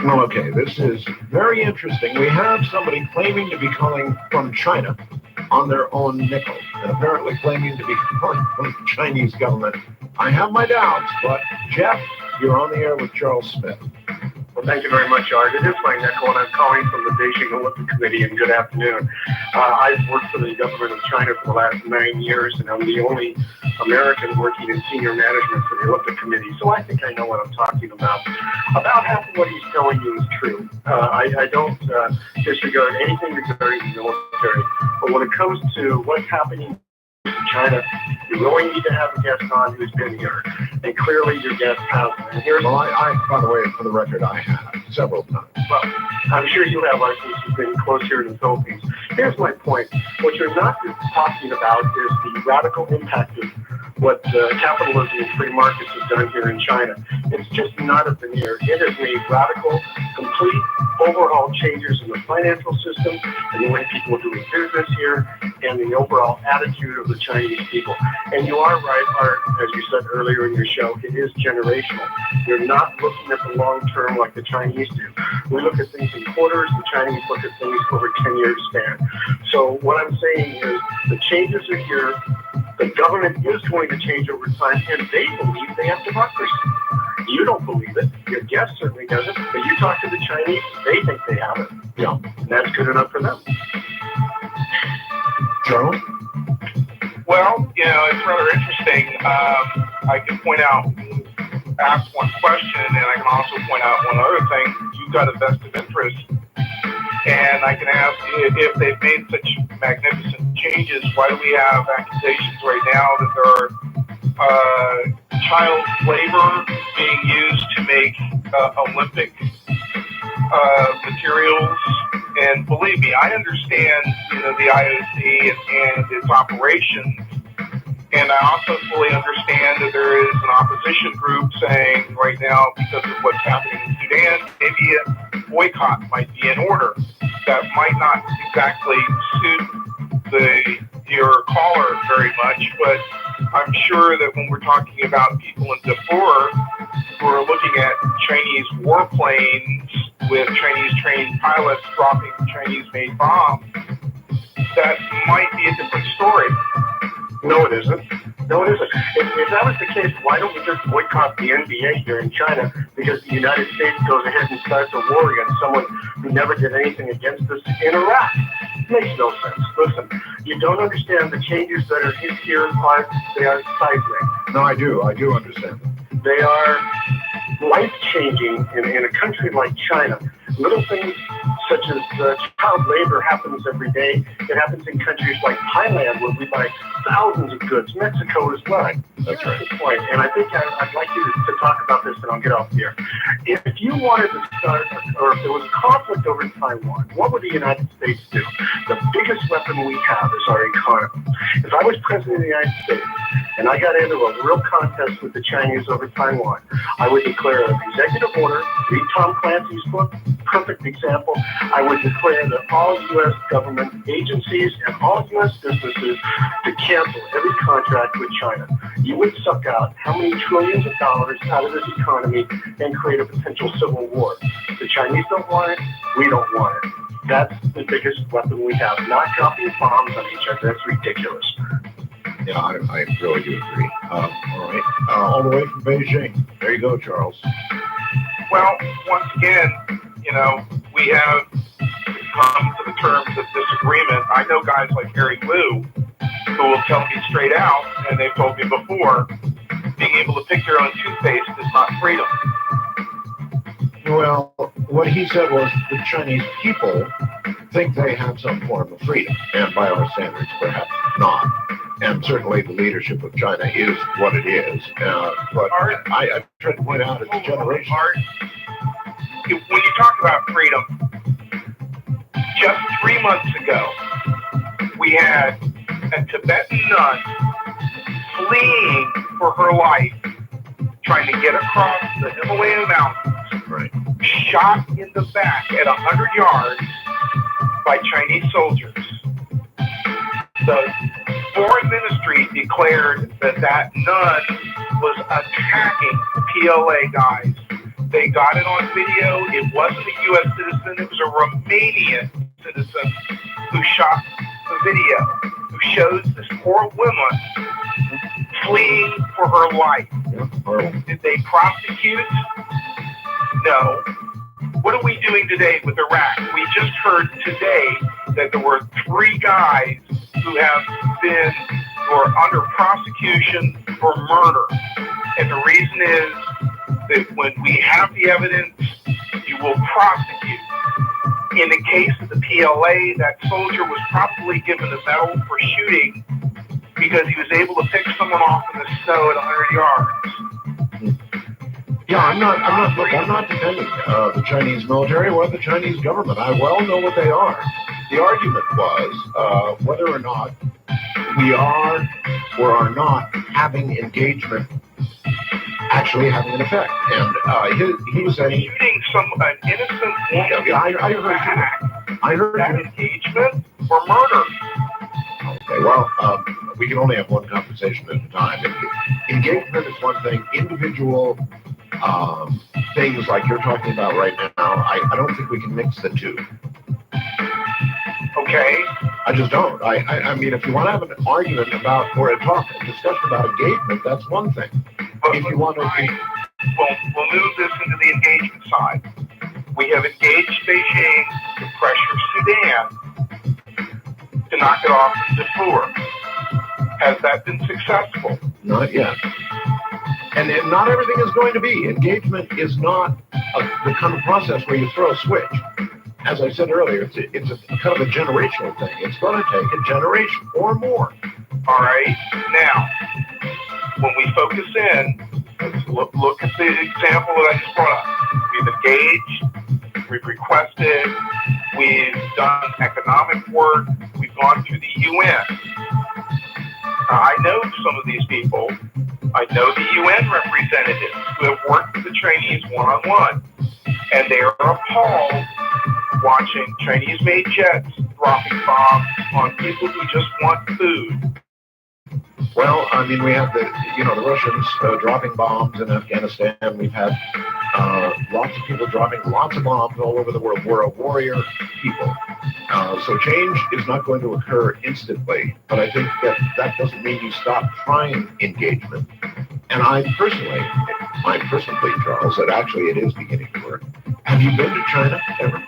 Well, okay, this is very interesting. We have somebody claiming to be calling from China on their own nickel, and apparently claiming to be calling from the Chinese government. I have my doubts, but Jeff, you're on the air with Charles Smith. Well, thank you very much, Art. It is my nickel, and I'm calling from the Beijing Olympic Committee, and good afternoon. I've worked for the government of China for the last 9 years, and I'm the only American working in senior management for the Olympic Committee, so I think I know what I'm talking about. About half of what he's telling you is true. I don't disregard anything regarding the military, but when it comes to what's happening to China, you really need to have a guest on who's been here. And clearly your guest hasn't. And here's Well, by the way, for the record, I have several times. well, I'm sure you have, Art, since you've been close here to the Philippines. Here's my point. What you're not talking about is the radical impact of what capitalism and free markets have done here in China. It's just not a veneer. It has made radical, complete overhaul changes in the financial system and the way people are doing business here and the overall attitude of the Chinese people. And you are right, Art, as you said earlier in your show, it is generational. You're not looking at the long term like the Chinese do. We look at things in quarters, the Chinese look at things over 10-year span. So what I'm saying is the changes are here. The government is going to change over time, and they believe they have democracy. You don't believe it. Your guest certainly doesn't. But you talk to the Chinese, they think they have it. Yeah. And that's good enough for them. Charles? Well, it's rather interesting. I can point out, ask one question, and I can also point out one other thing. You've got a vested interest. And I can ask if they've made such magnificent changes, why do we have accusations right now that there are child labor being used to make Olympic materials? And believe me, I understand, the IOC and its operations. And I also fully understand that there is an opposition group saying right now, because of what's happening in Sudan, maybe a boycott might be in order. That might not exactly suit your caller very much, but I'm sure that when we're talking about people in Darfur who are looking at Chinese warplanes with Chinese-trained pilots dropping Chinese-made bombs, that might be a different story. No, it isn't. No, it isn't. If that was the case, why don't we just boycott the NBA here in China because the United States goes ahead and starts a war against someone who never did anything against us in Iraq? Makes no sense. Listen, you don't understand the changes that are here they are seismic. No, I do understand. They are life-changing in a country like China. Little things such as child labor happens every day. It happens in countries like Thailand where we buy thousands of goods. Mexico as well. That's right. Good point. And I think I'd like you to talk about this, and I'll get off here. If you wanted to start, or if there was a conflict over Taiwan, what would the United States do? The biggest weapon we have is our economy. If I was president of the United States and I got into a real contest with the Chinese over Taiwan, I would declare an executive order, read Tom Clancy's book, perfect example. I would declare that all U.S. government agencies and all U.S. businesses to cancel every contract with China. You would suck out how many trillions of dollars out of this economy and create a potential civil war. The Chinese don't want it. We don't want it. That's the biggest weapon we have. Not dropping bombs on each other. That's ridiculous. Yeah, I really do agree. All right. All the way from Beijing. There you go, Charles. Well, once again, we have come to the terms of disagreement. I know guys like Harry Wu who will tell me straight out, and they've told me before, being able to pick your own toothpaste is not freedom. Well, what he said was the Chinese people think they have some form of freedom, and by our standards, perhaps not. And certainly the leadership of China is what it is. But I try to point out it's a generation. When you talk about freedom, just 3 months ago, we had a Tibetan nun fleeing for her life, trying to get across the Himalayan mountains, Right. shot in the back at 100 yards by Chinese soldiers. The foreign ministry declared that nun was attacking the PLA guys. They got it on video. It wasn't a U.S. citizen. It was a Romanian citizen who shot the video, who shows this poor woman fleeing for her life. Yeah. Did they prosecute? No. What are we doing today with Iraq? We just heard today that there were 3 guys who are under prosecution for murder. And the reason is that when we have the evidence, you will prosecute. In the case of the PLA, that soldier was probably given a medal for shooting because he was able to pick someone off in the snow at 100 yards. Yeah, I'm not defending the Chinese military or the Chinese government. I well know what they are. The argument was whether or not we are or are not having engagement actually having an effect. And he was saying... Shooting an innocent woman. Yeah, I heard you. I heard that you. engagement or murder. Okay, well, we can only have one conversation at a time. Engagement is one thing. Individual things like you're talking about right now, I don't think we can mix the two. Okay. I just don't. I mean, if you want to have an argument about or a discussion about engagement, that's one thing. But if you want to, we'll move this into the engagement side. We have engaged Beijing to pressure Sudan to knock it off in Darfur. Has that been successful? Not yet. And not everything is going to be. Engagement is not the kind of process where you throw a switch. As I said earlier, it's a kind of a generational thing. It's going to take a generation or more. All right. Now, when we focus in, let's look at the example that I just brought up. We've engaged, we've requested, we've done economic work, we've gone through the UN. I know some of these people. I know the UN representatives who have worked with the Chinese one-on-one, and they are appalled watching Chinese-made jets dropping bombs on people who just want food. Well, I mean, we have the Russians dropping bombs in Afghanistan. We've had lots of people dropping lots of bombs all over the world. We're a warrior people. So change is not going to occur instantly, but I think that doesn't mean you stop trying engagement. And my personal belief, Charles, that actually it is beginning to work. Have you been to China ever?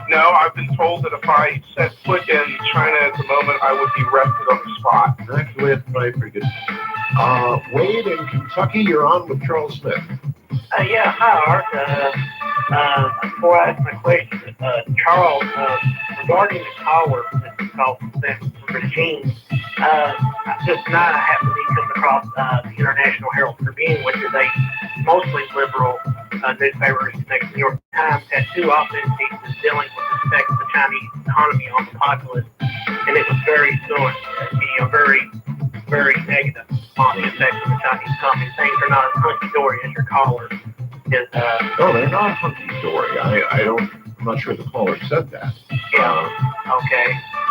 No, I've been told that if I set foot in China at the moment, I would be arrested on the spot. Actually, it's probably pretty good. Wade in Kentucky, you're on with Charles Smith. Yeah, hi, Art. Before I ask my question, Charles, regarding the caller that you called from Regime, just tonight I happened to be coming across the International Herald Tribune, which is a mostly liberal newspaper next to the New York Times, had two op-ed pieces dealing with the effects of the Chinese economy on the populace, and it was very soon, very, very negative on the effects of the Chinese economy. Things are not as hunky-dory as your caller is. No, they're not hunky-dory. I'm not sure the caller said that. Yeah. Okay.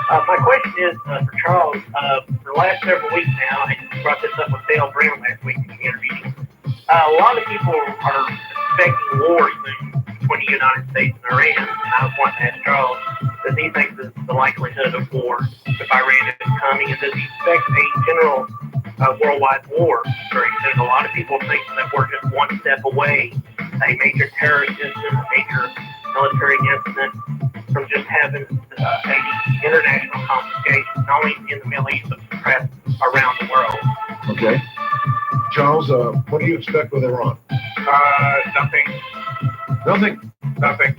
My question is for Charles. For the last several weeks now, I brought this up with Dale Brown last week in the interview. A lot of people are expecting war soon between the United States and Iran. And I was wanting to ask Charles, does he think the likelihood of war if Iran is coming, and does he expect a general worldwide war very soon? A lot of people think that we're just one step away, a major terrorist incident, a major military incident, from just having a international confiscation, not only in the Middle East, but perhaps around the world. Okay. Charles, what do you expect with Iran? Nothing. Nothing. Nothing.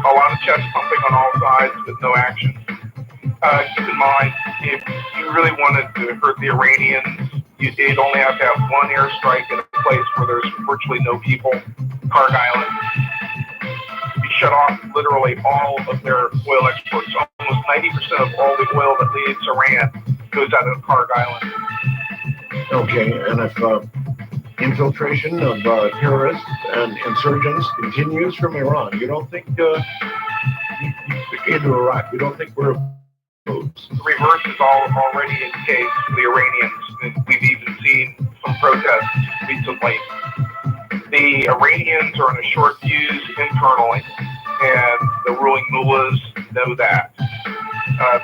A lot of chest pumping on all sides, but no action. Keep in mind, if you really wanted to hurt the Iranians, you'd only have to have one airstrike in a place where there's virtually no people, Karg Island. You shut off literally all of their oil exports. Almost 90% of all the oil that leaves Iran goes out of Karg Island. Okay, and if infiltration of terrorists and insurgents continues from Iran, you don't think into Iraq, you don't think we're opposed? The reverse is already in case for the Iranians. We've even seen some protests recently. The Iranians are in a short fuse internally, and the ruling mullahs know that.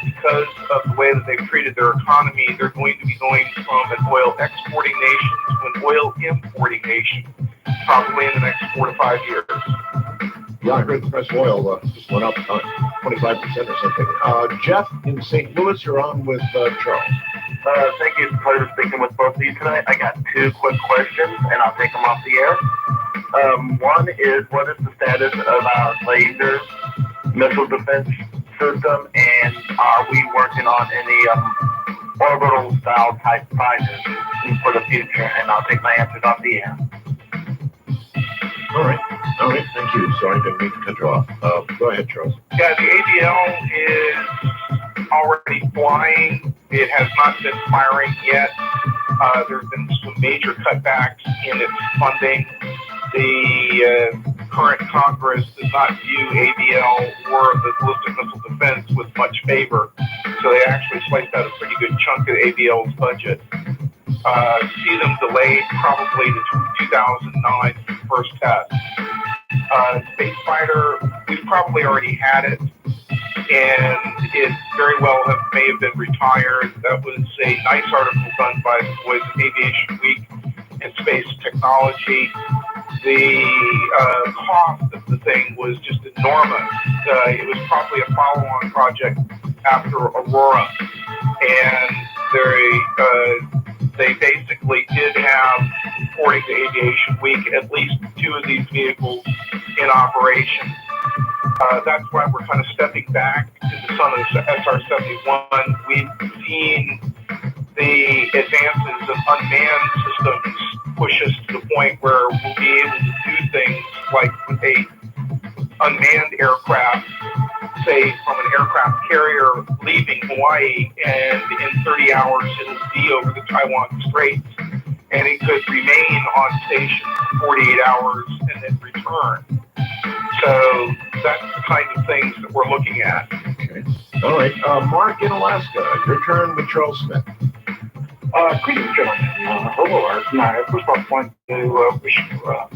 Because of the way that they've treated their economy, they're going to be going from an oil exporting nation to an oil importing nation, probably in the next 4 to 5 years. Yeah, I heard the price of oil just went up 25% or something. Jeff in St. Louis, you're on with Charles. Thank you. It's a pleasure speaking with both of you tonight. I got two quick questions, and I'll take them off the air. One is, what is the status of our lasers missile defense system, and are we working on any orbital style type fighters for the future? And I'll take my answers off the air. All right, thank you. Sorry, I didn't mean to cut you off. Go ahead, Charles. Yeah, the ABL is already flying. It has not been firing yet. There have been some major cutbacks in its funding. The current Congress does not view ABL or the ballistic missile defense with much favor, so they actually sliced out a pretty good chunk of ABL's budget. See them delayed probably to 2009 first test. Space fighter, we've probably already had it, and it very well may have been retired. That was a nice article done by the boys at Aviation Week and Space Technology. The cost of the thing was just enormous. It was probably a follow-on project after Aurora, and they basically did have, according to Aviation Week, at least 2 of these vehicles in operation. That's why we're kind of stepping back to the sun of SR-71. We've seen the advances of unmanned systems push us to the point where we'll be able to do things like with a unmanned aircraft, say from an aircraft carrier leaving Hawaii, and in 30 hours it'll be over the Taiwan Straits, and it could remain on station for 48 hours and then return. So that's the kind of things that we're looking at. Okay. All right. Mark in Alaska, your turn with Charles Smith. Greetings, gentlemen. Hello, Art. First of all, I want to wish you a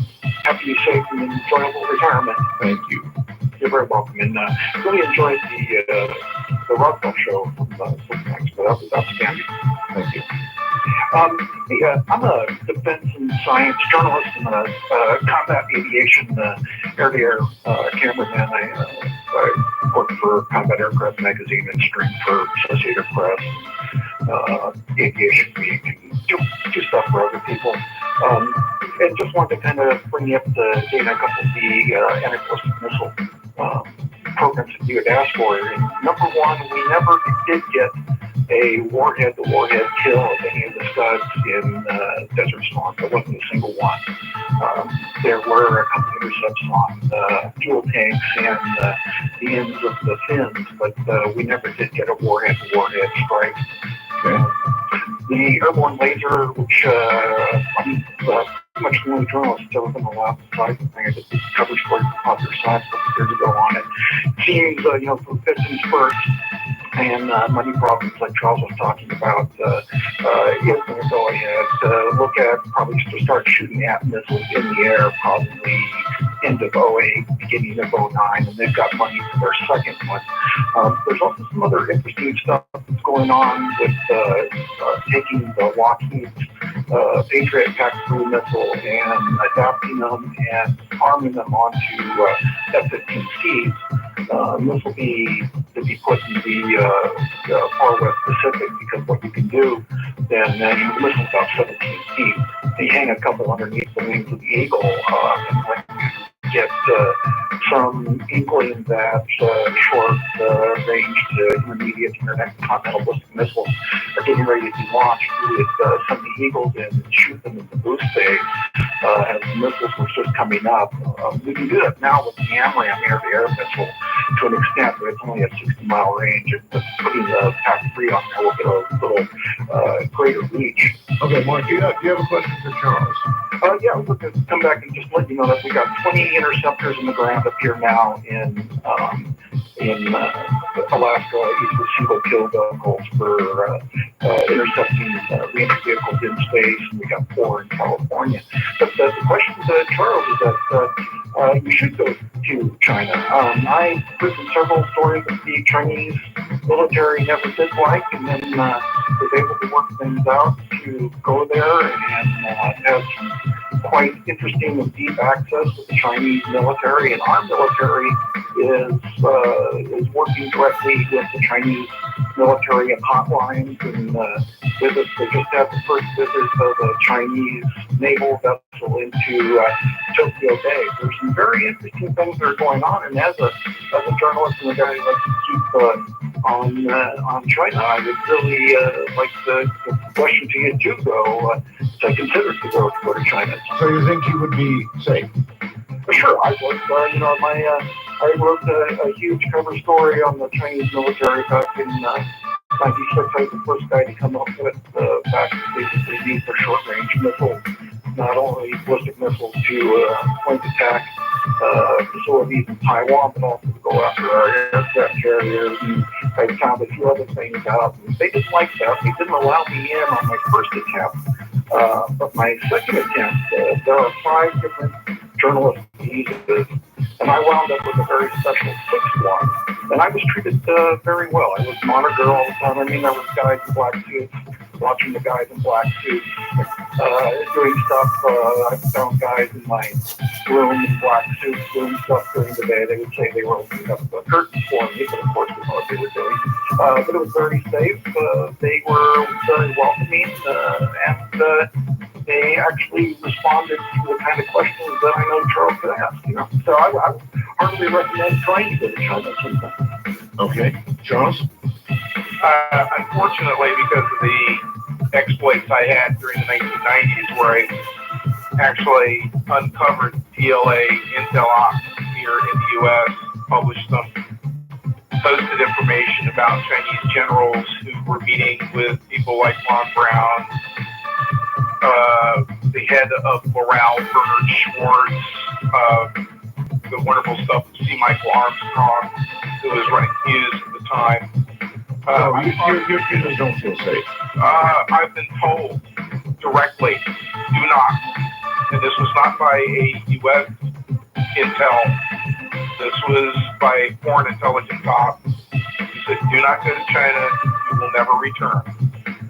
happy, safe, and enjoyable retirement. Thank you. You're very welcome. And really enjoyed the Rockwell show from Supermax, but that was outstanding. Thank you. I'm a defense and science journalist and a combat aviation air-to-air cameraman. I work for Combat Aircraft Magazine and stream for Associated Press, Aviation Week, and do stuff for other people. And just wanted to kind of bring you up to date on a couple of the anti-ballistic missile programs that you had asked for. And number one, we never did get a warhead-to-warhead kill of any of the Scuds in Desert Storm. There wasn't a single one. There were a couple of intercepts on fuel tanks and the ends of the fins, but we never did get a warhead-to-warhead strike. Okay. The airborne laser, which I'm pretty much the only journalist that's ever been allowed to cite the thing. I did this cover story for Popular Science a couple years ago on it. Seems, for fits and spurts and money problems like Charles was talking about, is going to go ahead, look at probably to start shooting at missiles in the air probably end of 08, beginning of 09, and they've got money for their second one. There's also some other interesting stuff that's going on with taking the Lockheed Patriot PAC-3 missile and adapting them and arming them onto F-15Cs. This will be to be put in the far west Pacific, because what you can do then, the missile's about 17 feet. You hang a couple underneath the wings of the Eagle, and when you get some inkling that short range to intermediate intercontinental ballistic missiles are getting ready to be launched, with some of the Eagles in and shoot them in the boost phase as the missiles were just coming up. We can do that now with the AMRAAM air-to-air missile to an extent, but it's only a 60-mile range, and putting the PAC-3 on there will get a little greater reach. Okay, Mark, do you have a question for Charles? Yeah, we're going to come back and just let you know that we got 20 interceptors in the ground up here now in Alaska, each with single kill vehicles for intercepting reentry vehicles in space, and we got 4 in California. But the question to Charles is that you should go to China. I've written several stories that the Chinese military never did like, and then was able to work things out to go there and have some quite interesting and deep access with the Chinese military and our military is working directly with the Chinese military and hotlines and visits. They just had the first visit of a Chinese naval vessel into Tokyo Bay. There's some very interesting things that are going on, and as a journalist and a guy who likes to keep on China, I would really like the question to you too, though, to consider to go to China. So you think you would be safe? Sure, I was. I wrote a huge cover story on the Chinese military back in '96. I was the first guy to come up with back basically used for short-range missiles, not only ballistic missiles to point attack facilities in Taiwan, but also to go after our aircraft carriers. And I found a few other things out. And they didn't like that. They didn't allow me in on my first attempt. But my second attempt, there are 5 different journalist visas, and I wound up with a very special 6th one. And I was treated very well. I was monitored all the time. I mean, there was guys in black suits, watching the guys in black suits, doing stuff. I found guys in my room in black suits doing stuff during the day. They would say they were opening up the curtains for me, but of course we know what they were doing. But it was very safe. They were very welcoming, and they actually responded to the kind of questions that I know Charles could ask. You know, so I would hardly recommend trying to go to China sometime. Okay, Charles? Unfortunately, because of the exploits I had during the 1990s, where I actually uncovered PLA intel ops here in the U.S., published some posted information about Chinese generals who were meeting with people like Von Braun, the head of morale, Bernard Schwartz, the wonderful stuff with C. Michael Armstrong, who was running news at the time. You just don't feel safe. I've been told directly, do not. And this was not by a U.S. intel. This was by foreign intelligence ops. He said, do not go to China. You will never return.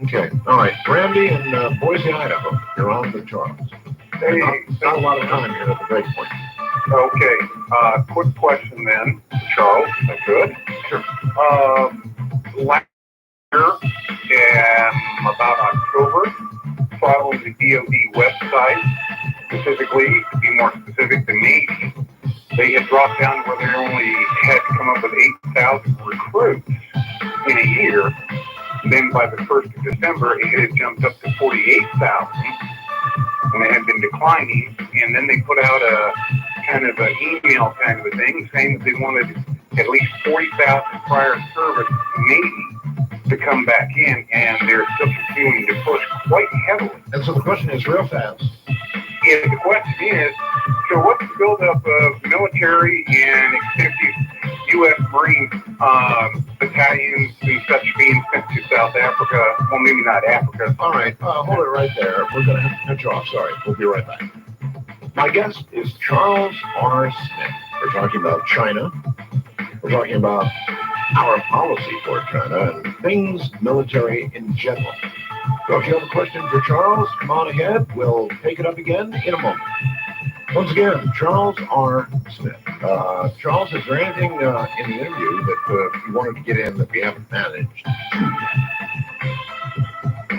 Okay. All right. Randy in Boise, Idaho. You're on with Charles. Hey, not a lot of time here at the break point. okay. Quick question then, Charles, if I could. Sure. Last year, in about October, following the DoD website, specifically, to be more specific, the Navy, they had dropped down where they only had to come up with 8,000 recruits in a year. And then by the 1st of December, it had jumped up to 48,000, and they had been declining. And then they put out a kind of an email kind of a thing saying that they wanted at least 40,000 prior service Navy to come back in, and they're still continuing to push quite heavily. And so the question is real fast. And the question is, so what's the buildup of military and extensive U.S. Marine battalions and such being sent to South Africa? Well, maybe not Africa. All right. Hold it right there. We're going to have to cut you off. Sorry. We'll be right back. My guest is Charles R. Smith. We're talking about China. We're talking about our policy for China and things military in general. So if you have a question for Charles, come on ahead. We'll take it up again in a moment. Once again, Charles R. Smith. Charles, is there anything in the interview that you wanted to get in that we haven't managed?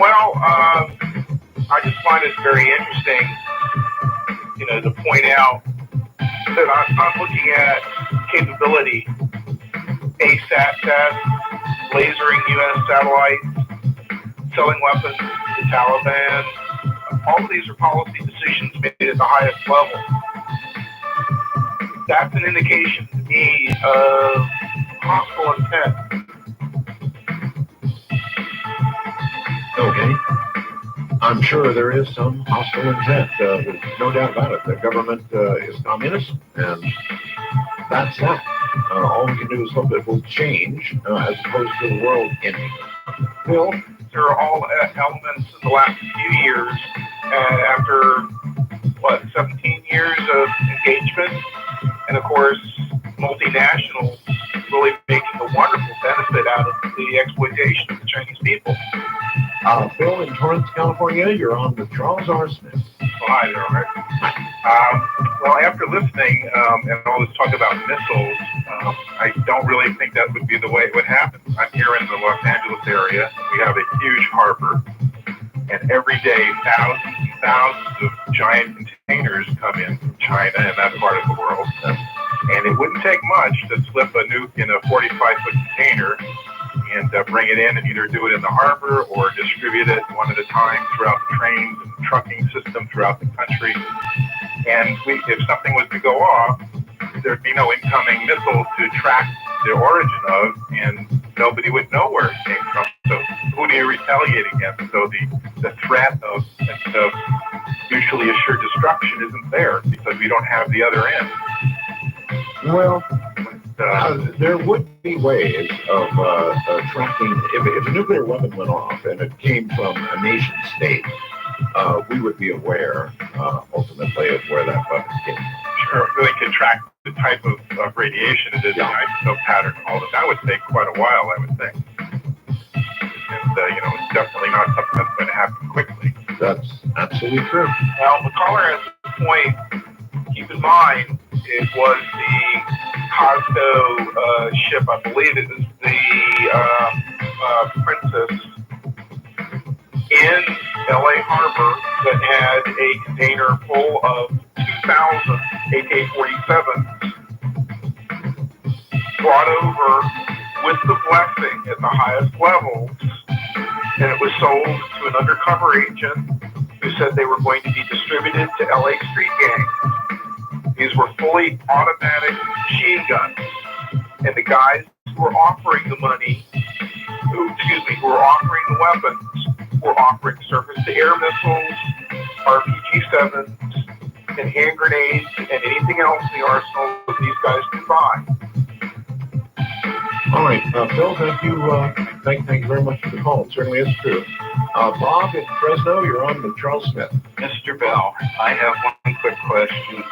Well, I just find it very interesting, to point out that I'm looking at capability, ASAT tests, lasering U.S. satellites, selling weapons to the Taliban. All of these are policy decisions made at the highest level. That's an indication to me of hostile intent. Okay. I'm sure there is some hostile intent. There's no doubt about it. The government is communist, and that's that. All we can do is hope it will change as opposed to the world ending. Well, there are all elements in the last few years, after, 17 years of engagement, and of course, multinationals really making a wonderful benefit out of the exploitation of the Chinese people. Bill in Torrance, California, you're on with Charles R. Smith. Oh, hi there, Rick. Well, after listening and all this talk about missiles, I don't really think that would be the way it would happen. I'm here in the Los Angeles area. We have a huge harbor, and every day thousands and thousands of giant containers come in from China and that part of the world. And it wouldn't take much to slip a nuke in a 45-foot container and bring it in and either do it in the harbor or distribute it one at a time throughout the trains and trucking system throughout the country. And if something was to go off, there'd be no incoming missile to track the origin of, and nobody would know where it came from. So who do you retaliate against? So the threat of mutually assured destruction isn't there because we don't have the other end. Well, there would be ways of tracking. If a nuclear weapon went off and it came from a nation state, we would be aware ultimately of where that weapon came from. Sure, really could track the type of radiation it is, Yeah. the isotope pattern, all that. That would take quite a while, I would think. And it's definitely not something that's going to happen quickly. That's absolutely true. Well, the caller has a point. Keep in mind, it was the Costco ship, I believe it was the Princess in LA Harbor that had a container full of 2,000 AK-47s brought over with the blessing at the highest levels, and it was sold to an undercover agent who said they were going to be distributed to LA street gangs. These were fully automatic machine guns, and the guys who were offering the money, who were offering the weapons, were offering surface-to-air missiles, RPG-7s, and hand grenades, and anything else in the arsenal that these guys could buy. All right, Phil, thank you. Thank you very much for the call. It certainly is true. Bob in Fresno, you're on with Charles Smith. Mr. Bell, I have one quick question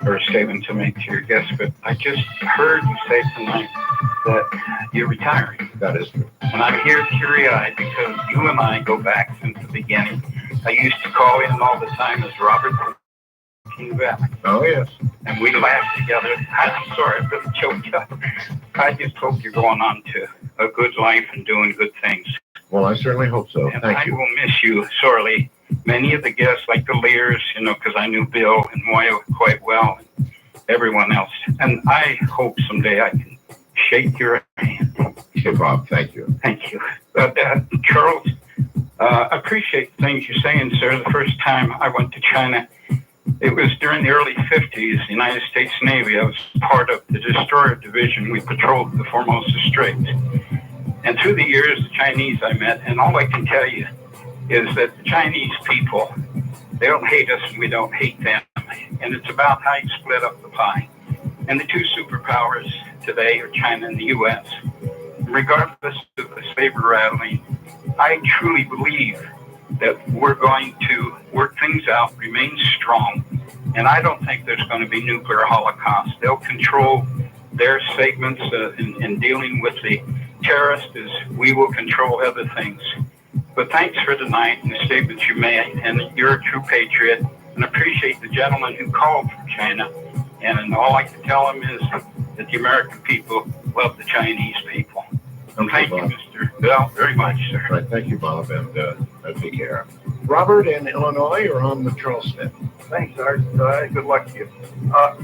or a statement to make to your guest, but I just heard you say tonight that you're retiring. That is true. And I'm here teary-eyed because you and I go back since the beginning. I used to call in all the time as Robert King Valley. Oh, yes. And we laughed together. I'm sorry, I really choked up. I just hope you're going on to a good life and doing good things. Well, I certainly hope so. And Thank I you. will miss you sorely. Many of the guests, like the Lears, because I knew Bill and Moya quite well, and everyone else. And I hope someday I can shake your hand. Okay, Bob, thank you. Thank you. Charles, appreciate the things you're saying, sir. The first time I went to China, it was during the early 50s, the United States Navy. I was part of the destroyer division. We patrolled the Formosa Straits. And through the years, the Chinese I met, and all I can tell you is that the Chinese people, they don't hate us and we don't hate them. And it's about how you split up the pie. And the two superpowers today are China and the U.S. Regardless of the saber rattling, I truly believe that we're going to work things out, remain strong. And I don't think there's going to be nuclear holocaust. They'll control their segments in dealing with the terrorists as we will control other things. But thanks for tonight and the statements you made. And you're a true patriot. And appreciate the gentleman who called from China. And all I can tell him is that the American people love the Chinese people. And thank you, Mr. Bell, very much, sir. All right, thank you, Bob, and take care. Robert in Illinois, you're on with Charles Smith. Thanks, Art. Good luck to you.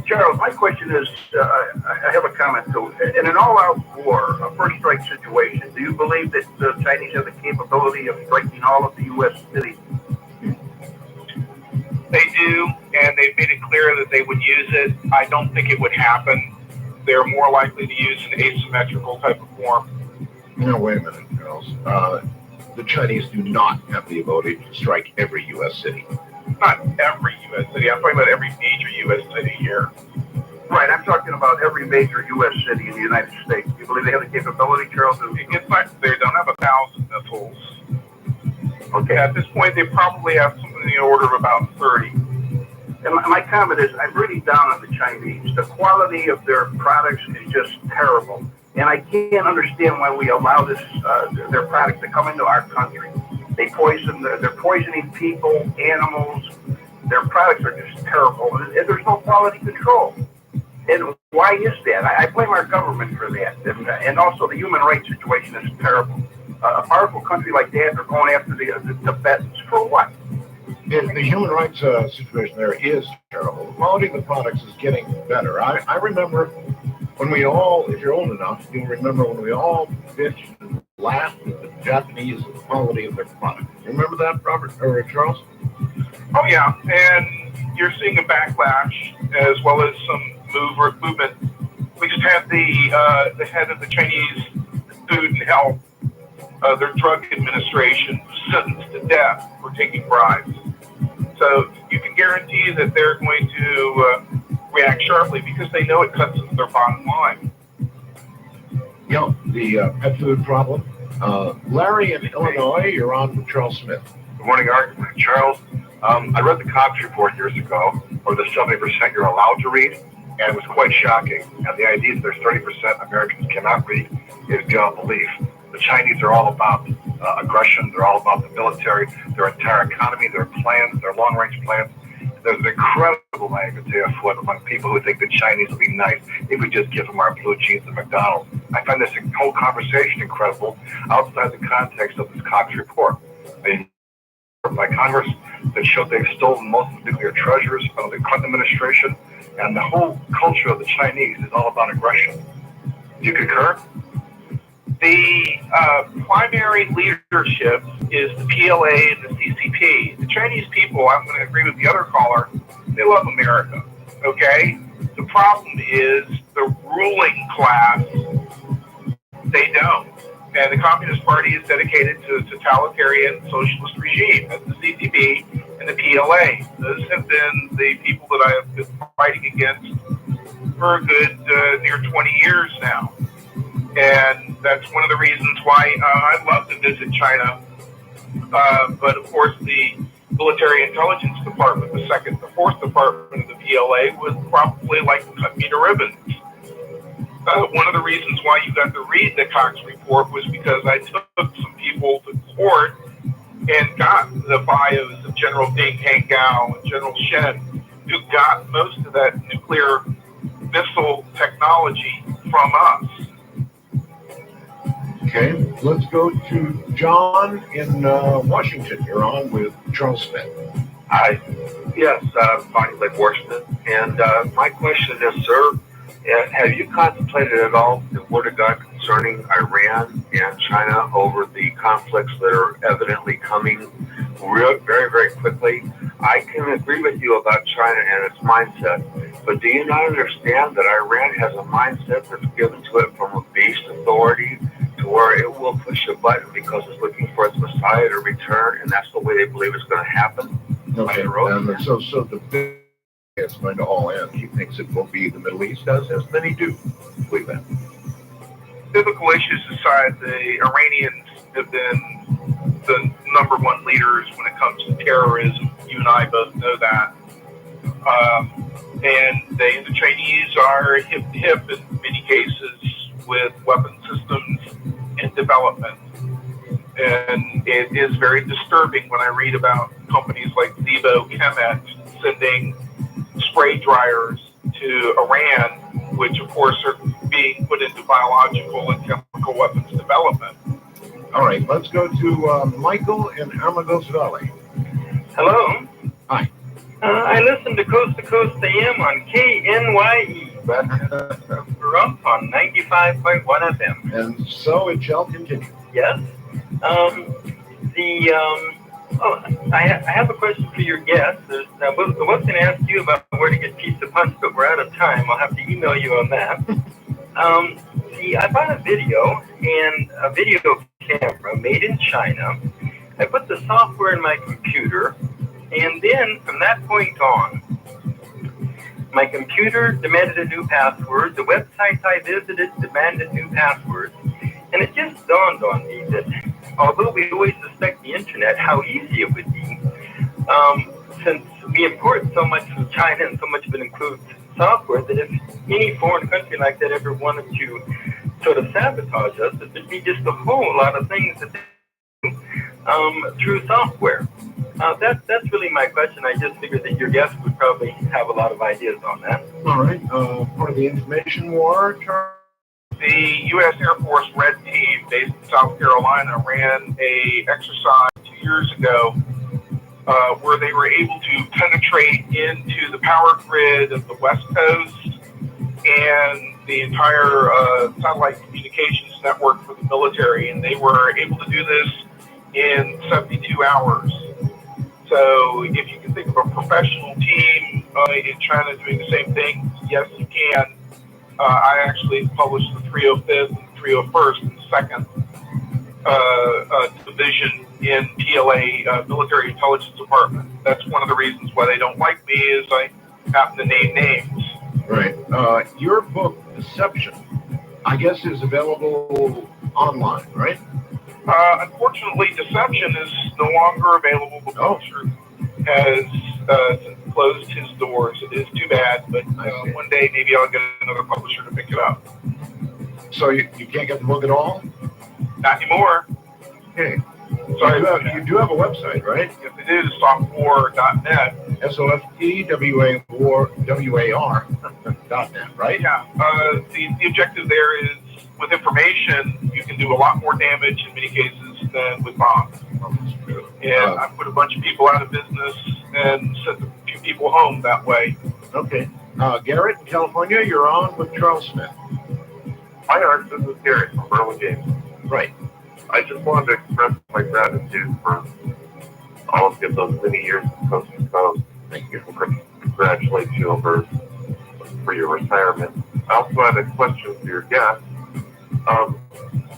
Charles, my question is, I have a comment. So, in an all-out war, a first-strike situation, do you believe that the Chinese have the capability of striking all of the U.S. cities? They do, and they've made it clear that they would use it. I don't think it would happen. They're more likely to use an asymmetrical type of form. No, wait a minute, Charles. The Chinese do not have the ability to strike every U.S. city. Not every U.S. city. I'm talking about every major U.S. city here. Right, I'm talking about every major U.S. city in the United States. Do you believe they have the capability, Charles? In fact, they don't have 1,000 missiles. Okay. At this point, they probably have something in the order of about 30. And my comment is, I'm really down on the Chinese. The quality of their products is just terrible. And I can't understand why we allow this their product to come into our country. They're poisoning people, animals, their products are just terrible, and there's no quality control. And why is that? I blame our government for that, and also the human rights situation is terrible. A powerful country like that, they're going after the Tibetans for what? The human rights situation there is terrible. The quality of the products is getting better. I remember when we all, if you're old enough, you'll remember when we all bitched and laughed at the Japanese quality of their product. You remember that, Robert or Charles? Oh yeah, and you're seeing a backlash as well as some movement. We just had the head of the Chinese Food and Health, their drug administration, sentenced to death for taking bribes. So you can guarantee that they're going to react sharply because they know it cuts into their bottom line. Yeah, the pet food problem. Larry in Illinois, you're on with Charles Smith. Good morning, Art. Charles. I read the Cox report years ago, or the 70% you're allowed to read, and it was quite shocking. And the idea that there's 30% Americans cannot read is beyond belief. The Chinese are all about aggression. They're all about the military, their entire economy, their plans, their long-range plans. There's an incredible naivete afoot among people who think the Chinese will be nice if we just give them our blue jeans at McDonald's. I find this whole conversation incredible outside the context of this Cox report. By Congress that showed they've stolen most of the nuclear treasures of the Clinton administration, and the whole culture of the Chinese is all about aggression. Do you concur? The primary leadership is the PLA and the CCP. The Chinese people, I'm going to agree with the other caller, they love America, okay? The problem is the ruling class, they don't. And the Communist Party is dedicated to a totalitarian socialist regime. That's the CCP and the PLA. Those have been the people that I have been fighting against for a good near 20 years now. And that's one of the reasons why I'd love to visit China. But of course, the military intelligence department, the fourth department of the PLA, would probably like to cut me to ribbons. One of the reasons why you got to read the Cox report was because I took some people to court and got the bios of General Ding Hangao and General Shen, who got most of that nuclear missile technology from us. Okay, let's go to John in Washington. You're on with Charles Smith. Hi. Yes, Bonnie Lake, Washington. And my question is, sir, have you contemplated at all the word of God concerning Iran and China over the conflicts that are evidently coming very, very quickly? I can agree with you about China and its mindset, but do you not understand that Iran has a mindset that's given to it from a beast authority to where it will push a button because it's looking for its Messiah to return, and that's the way they believe it's going to happen? Okay, so the it's going to all end. He thinks it will be the Middle East, as many do believe that. Biblical issues aside, the Iranians have been the number one leaders when it comes to terrorism. You and I both know that. And the Chinese are hip in many cases with weapon systems in development. And it is very disturbing when I read about companies like Zibo Chemet sending spray dryers to Iran, which of course are being put into biological and chemical weapons development. All right, let's go to Michael in Amargos Valley. Hello. Hi. I listen to Coast AM on KNYE. We're up on 95.1 FM. And so it shall continue. Yes. I have a question for your guest. I was going to ask you about where to get pizza punch, but we're out of time. I'll have to email you on that. I bought a video camera made in China. I put the software in my computer, and then from that point on, my computer demanded a new password. The websites I visited demanded new passwords. And it just dawned on me that although we always suspect the internet, how easy it would be, since we import so much from China and so much of it includes software, that if any foreign country like that ever wanted to sort of sabotage us, it would be just a whole lot of things that they do through software. That's really my question. I just figured that your guest would probably have a lot of ideas on that. All right. Part of the information war, Charles? The U.S. Air Force Red Team, based in South Carolina, ran a exercise 2 years ago where they were able to penetrate into the power grid of the West Coast and the entire satellite communications network for the military, and they were able to do this in 72 hours. So if you can think of a professional team in China doing the same thing, yes, you can. I actually published the 305th and 301st and second division in PLA, Military Intelligence Department. That's one of the reasons why they don't like me is I happen to name names. Right. Your book, Deception, I guess is available online, right? Unfortunately, Deception is no longer available. The publisher has closed his doors. It is too bad, but one day maybe I'll get another publisher to pick it up. So you can't get the book at all? Not anymore. Okay. Sorry, you do have a website, right? Yes, it is, softwar.net. SOFTWAR.net, right? Yeah. The objective there is, with information, you can do a lot more damage in many cases than with bombs. And I put a bunch of people out of business and sent a few people home that way. Okay. Garrett in California, you're on with Charles Smith. Hi, Art. This is Garrett from Burlingame. Right. I just wanted to express my gratitude for all of those many years of Coast to Coast. Thank you. Congratulate you for your retirement. I also had a question for your guest.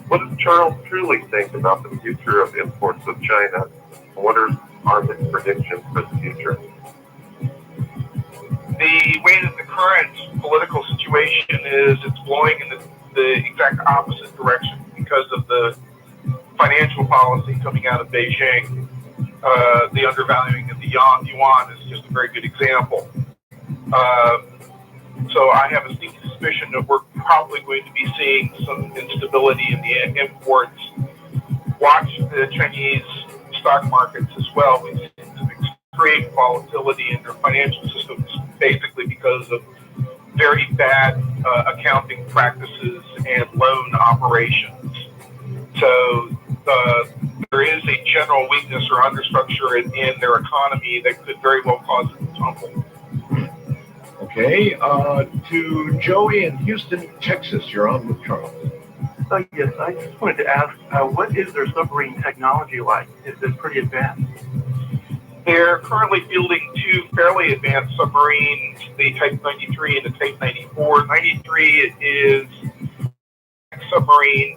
What does Charles truly think about the future of imports with China? What are his predictions for the future? The way that the current political situation is, it's blowing in the exact opposite direction because of the financial policy coming out of Beijing. The undervaluing of the yuan is just a very good example. So I have a sneaky suspicion that we're probably going to be seeing some instability in the imports. Watch the Chinese stock markets as well. We've seen some extreme volatility in their financial systems, basically because of very bad accounting practices and loan operations. So there is a general weakness or understructure in their economy that could very well cause it to tumble. Okay, to Joey in Houston, Texas, you're on with Charles. Yes, I just wanted to ask, what is their submarine technology like? Is it pretty advanced? They're currently fielding two fairly advanced submarines, the Type 93 and the Type 94. 93 is a submarine,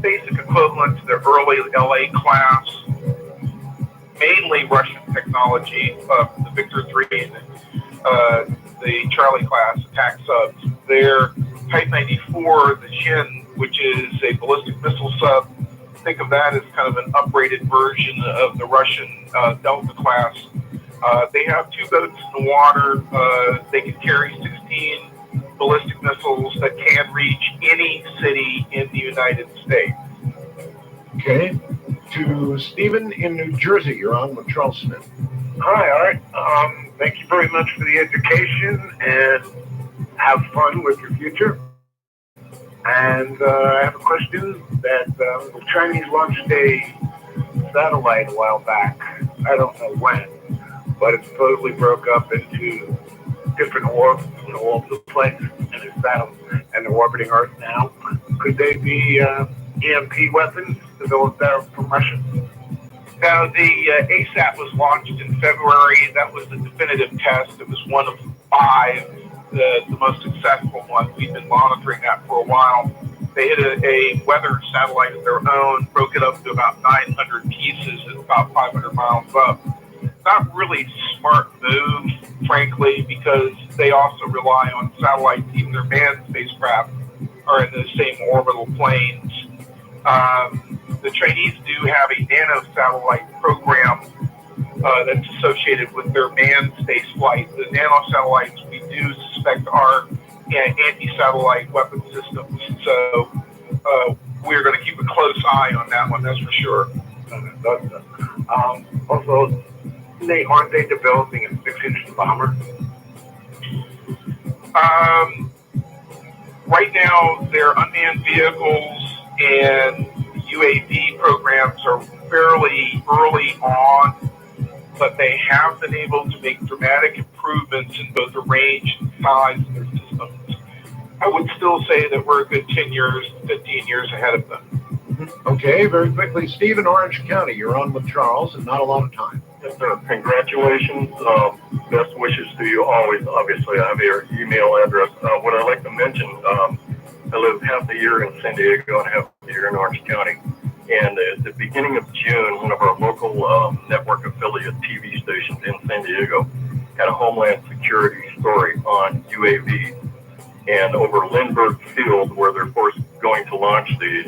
basic equivalent to the early LA class, mainly Russian technology, the Victor 3 and the Charlie class attack subs. Their Type 94, the Shin, which is a ballistic missile sub, think of that as kind of an upgraded version of the Russian Delta class. They have two boats in the water. They can carry 16 ballistic missiles that can reach any city in the United States. Okay. To Stephen in New Jersey, you're on with Charles Smith. Hi, Art. Thank you very much for the education, and have fun with your future. And I have a question that the Chinese launched a satellite a while back. I don't know when, but it supposedly broke up into different orbs, all over the place, and they're orbiting Earth now. Could they be EMP weapons developed there from Russia? Now, the ASAT was launched in February. That was the definitive test. It was one of 5, the most successful one. We've been monitoring that for a while. They hit a weather satellite of their own, broke it up to about 900 pieces at about 500 miles up. Not really smart move, frankly, because they also rely on satellites. Even their manned spacecraft are in the same orbital planes. The Chinese do have a nano-satellite program that's associated with their manned space flight. The nano-satellites, we do suspect, are anti-satellite weapon systems. So we're going to keep a close eye on that one, that's for sure. Also, aren't they developing a 6-inch bomber? Right now, their unmanned vehicles and UAV programs are fairly early on, but they have been able to make dramatic improvements in both the range and size of their systems. I would still say that we're a good 10 years, 15 years ahead of them. Okay, very quickly, Steve in Orange County, you're on with Charles, and not a lot of time. Yes, sir. Congratulations. Best wishes to you always. Obviously, I have your email address. What I'd like to mention, I live half the year in San Diego and half the year in Orange County. And at the beginning of June, one of our local network affiliate TV stations in San Diego had a Homeland Security story on UAVs. And over Lindbergh Field, where they're, of course, going to launch these,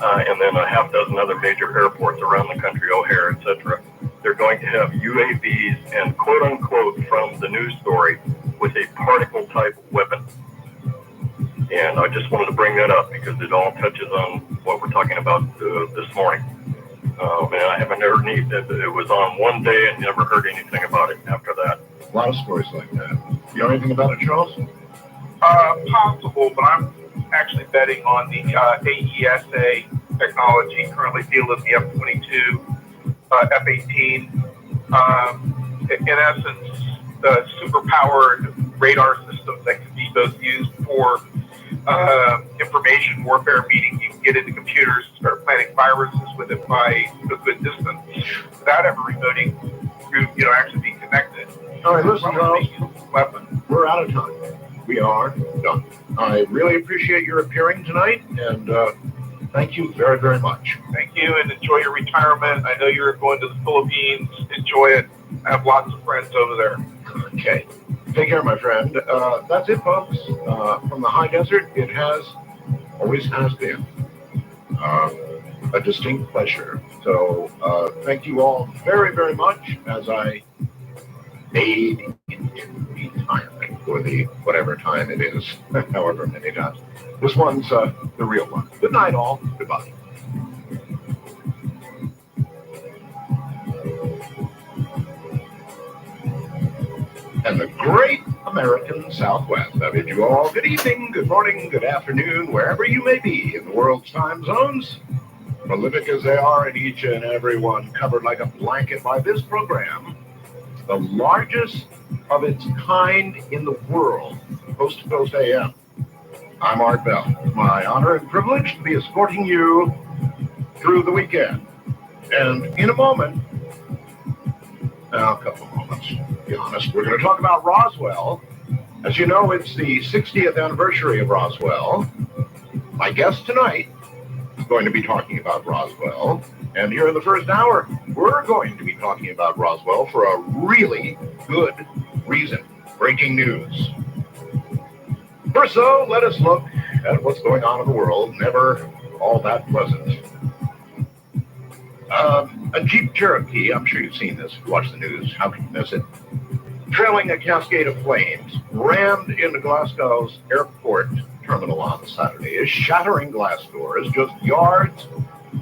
and then a half dozen other major airports around the country, O'Hare, etc., they're going to have UAVs and quote-unquote from the news story with a particle-type weapon. And I just wanted to bring that up because it all touches on what we're talking about this morning. And I haven't heard any, it was on one day and never heard anything about it after that. A lot of stories like that. You know anything about it, Charles? Possible, but I'm actually betting on the AESA technology currently fielded the F-22, F-18. In essence, the super-powered radar systems that can be both used for information warfare, meaning you can get into computers and start planting viruses with it by a good distance without ever remoting, actually being connected. All right, listen, Charles, weapon. we're out of time. We are done. I really appreciate your appearing tonight, and thank you very, very much. Thank you, and enjoy your retirement. I know you're going to the Philippines. Enjoy it. I have lots of friends over there. Okay. Take care, my friend. That's it, folks. From the high desert, it always has been a distinct pleasure. So thank you all very, very much as I fade into retirement for the whatever time it is, however many times. This one's the real one. Good night, all. Goodbye. And the great American Southwest. I bid you all good evening, good morning, good afternoon, wherever you may be in the world's time zones. Prolific as they are in each and every one, covered like a blanket by this program, the largest of its kind in the world, Coast to Coast AM. I'm Art Bell. My honor and privilege to be escorting you through the weekend. And in a moment, a couple of moments, to be honest, we're going to talk about Roswell. As you know, it's the 60th anniversary of Roswell. My guest tonight is going to be talking about Roswell. And here in the first hour, we're going to be talking about Roswell for a really good reason. Breaking news. First, though, let us look at what's going on in the world. Never all that pleasant. A Jeep Cherokee, I'm sure you've seen this if you watch the news, how can you miss it? Trailing a cascade of flames, rammed into Glasgow's airport terminal on Saturday, shattering glass doors just yards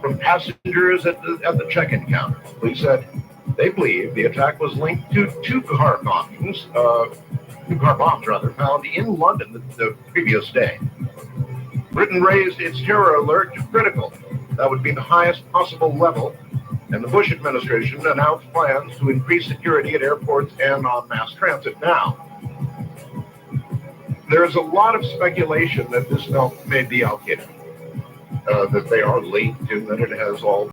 from passengers at the check-in counter. Police said they believe the attack was linked to two car bombs found in London the previous day. Britain raised its terror alert to critical. That would be the highest possible level. And the Bush administration announced plans to increase security at airports and on mass transit now. There's a lot of speculation that this may be Al-Qaeda, that they are linked and that it has all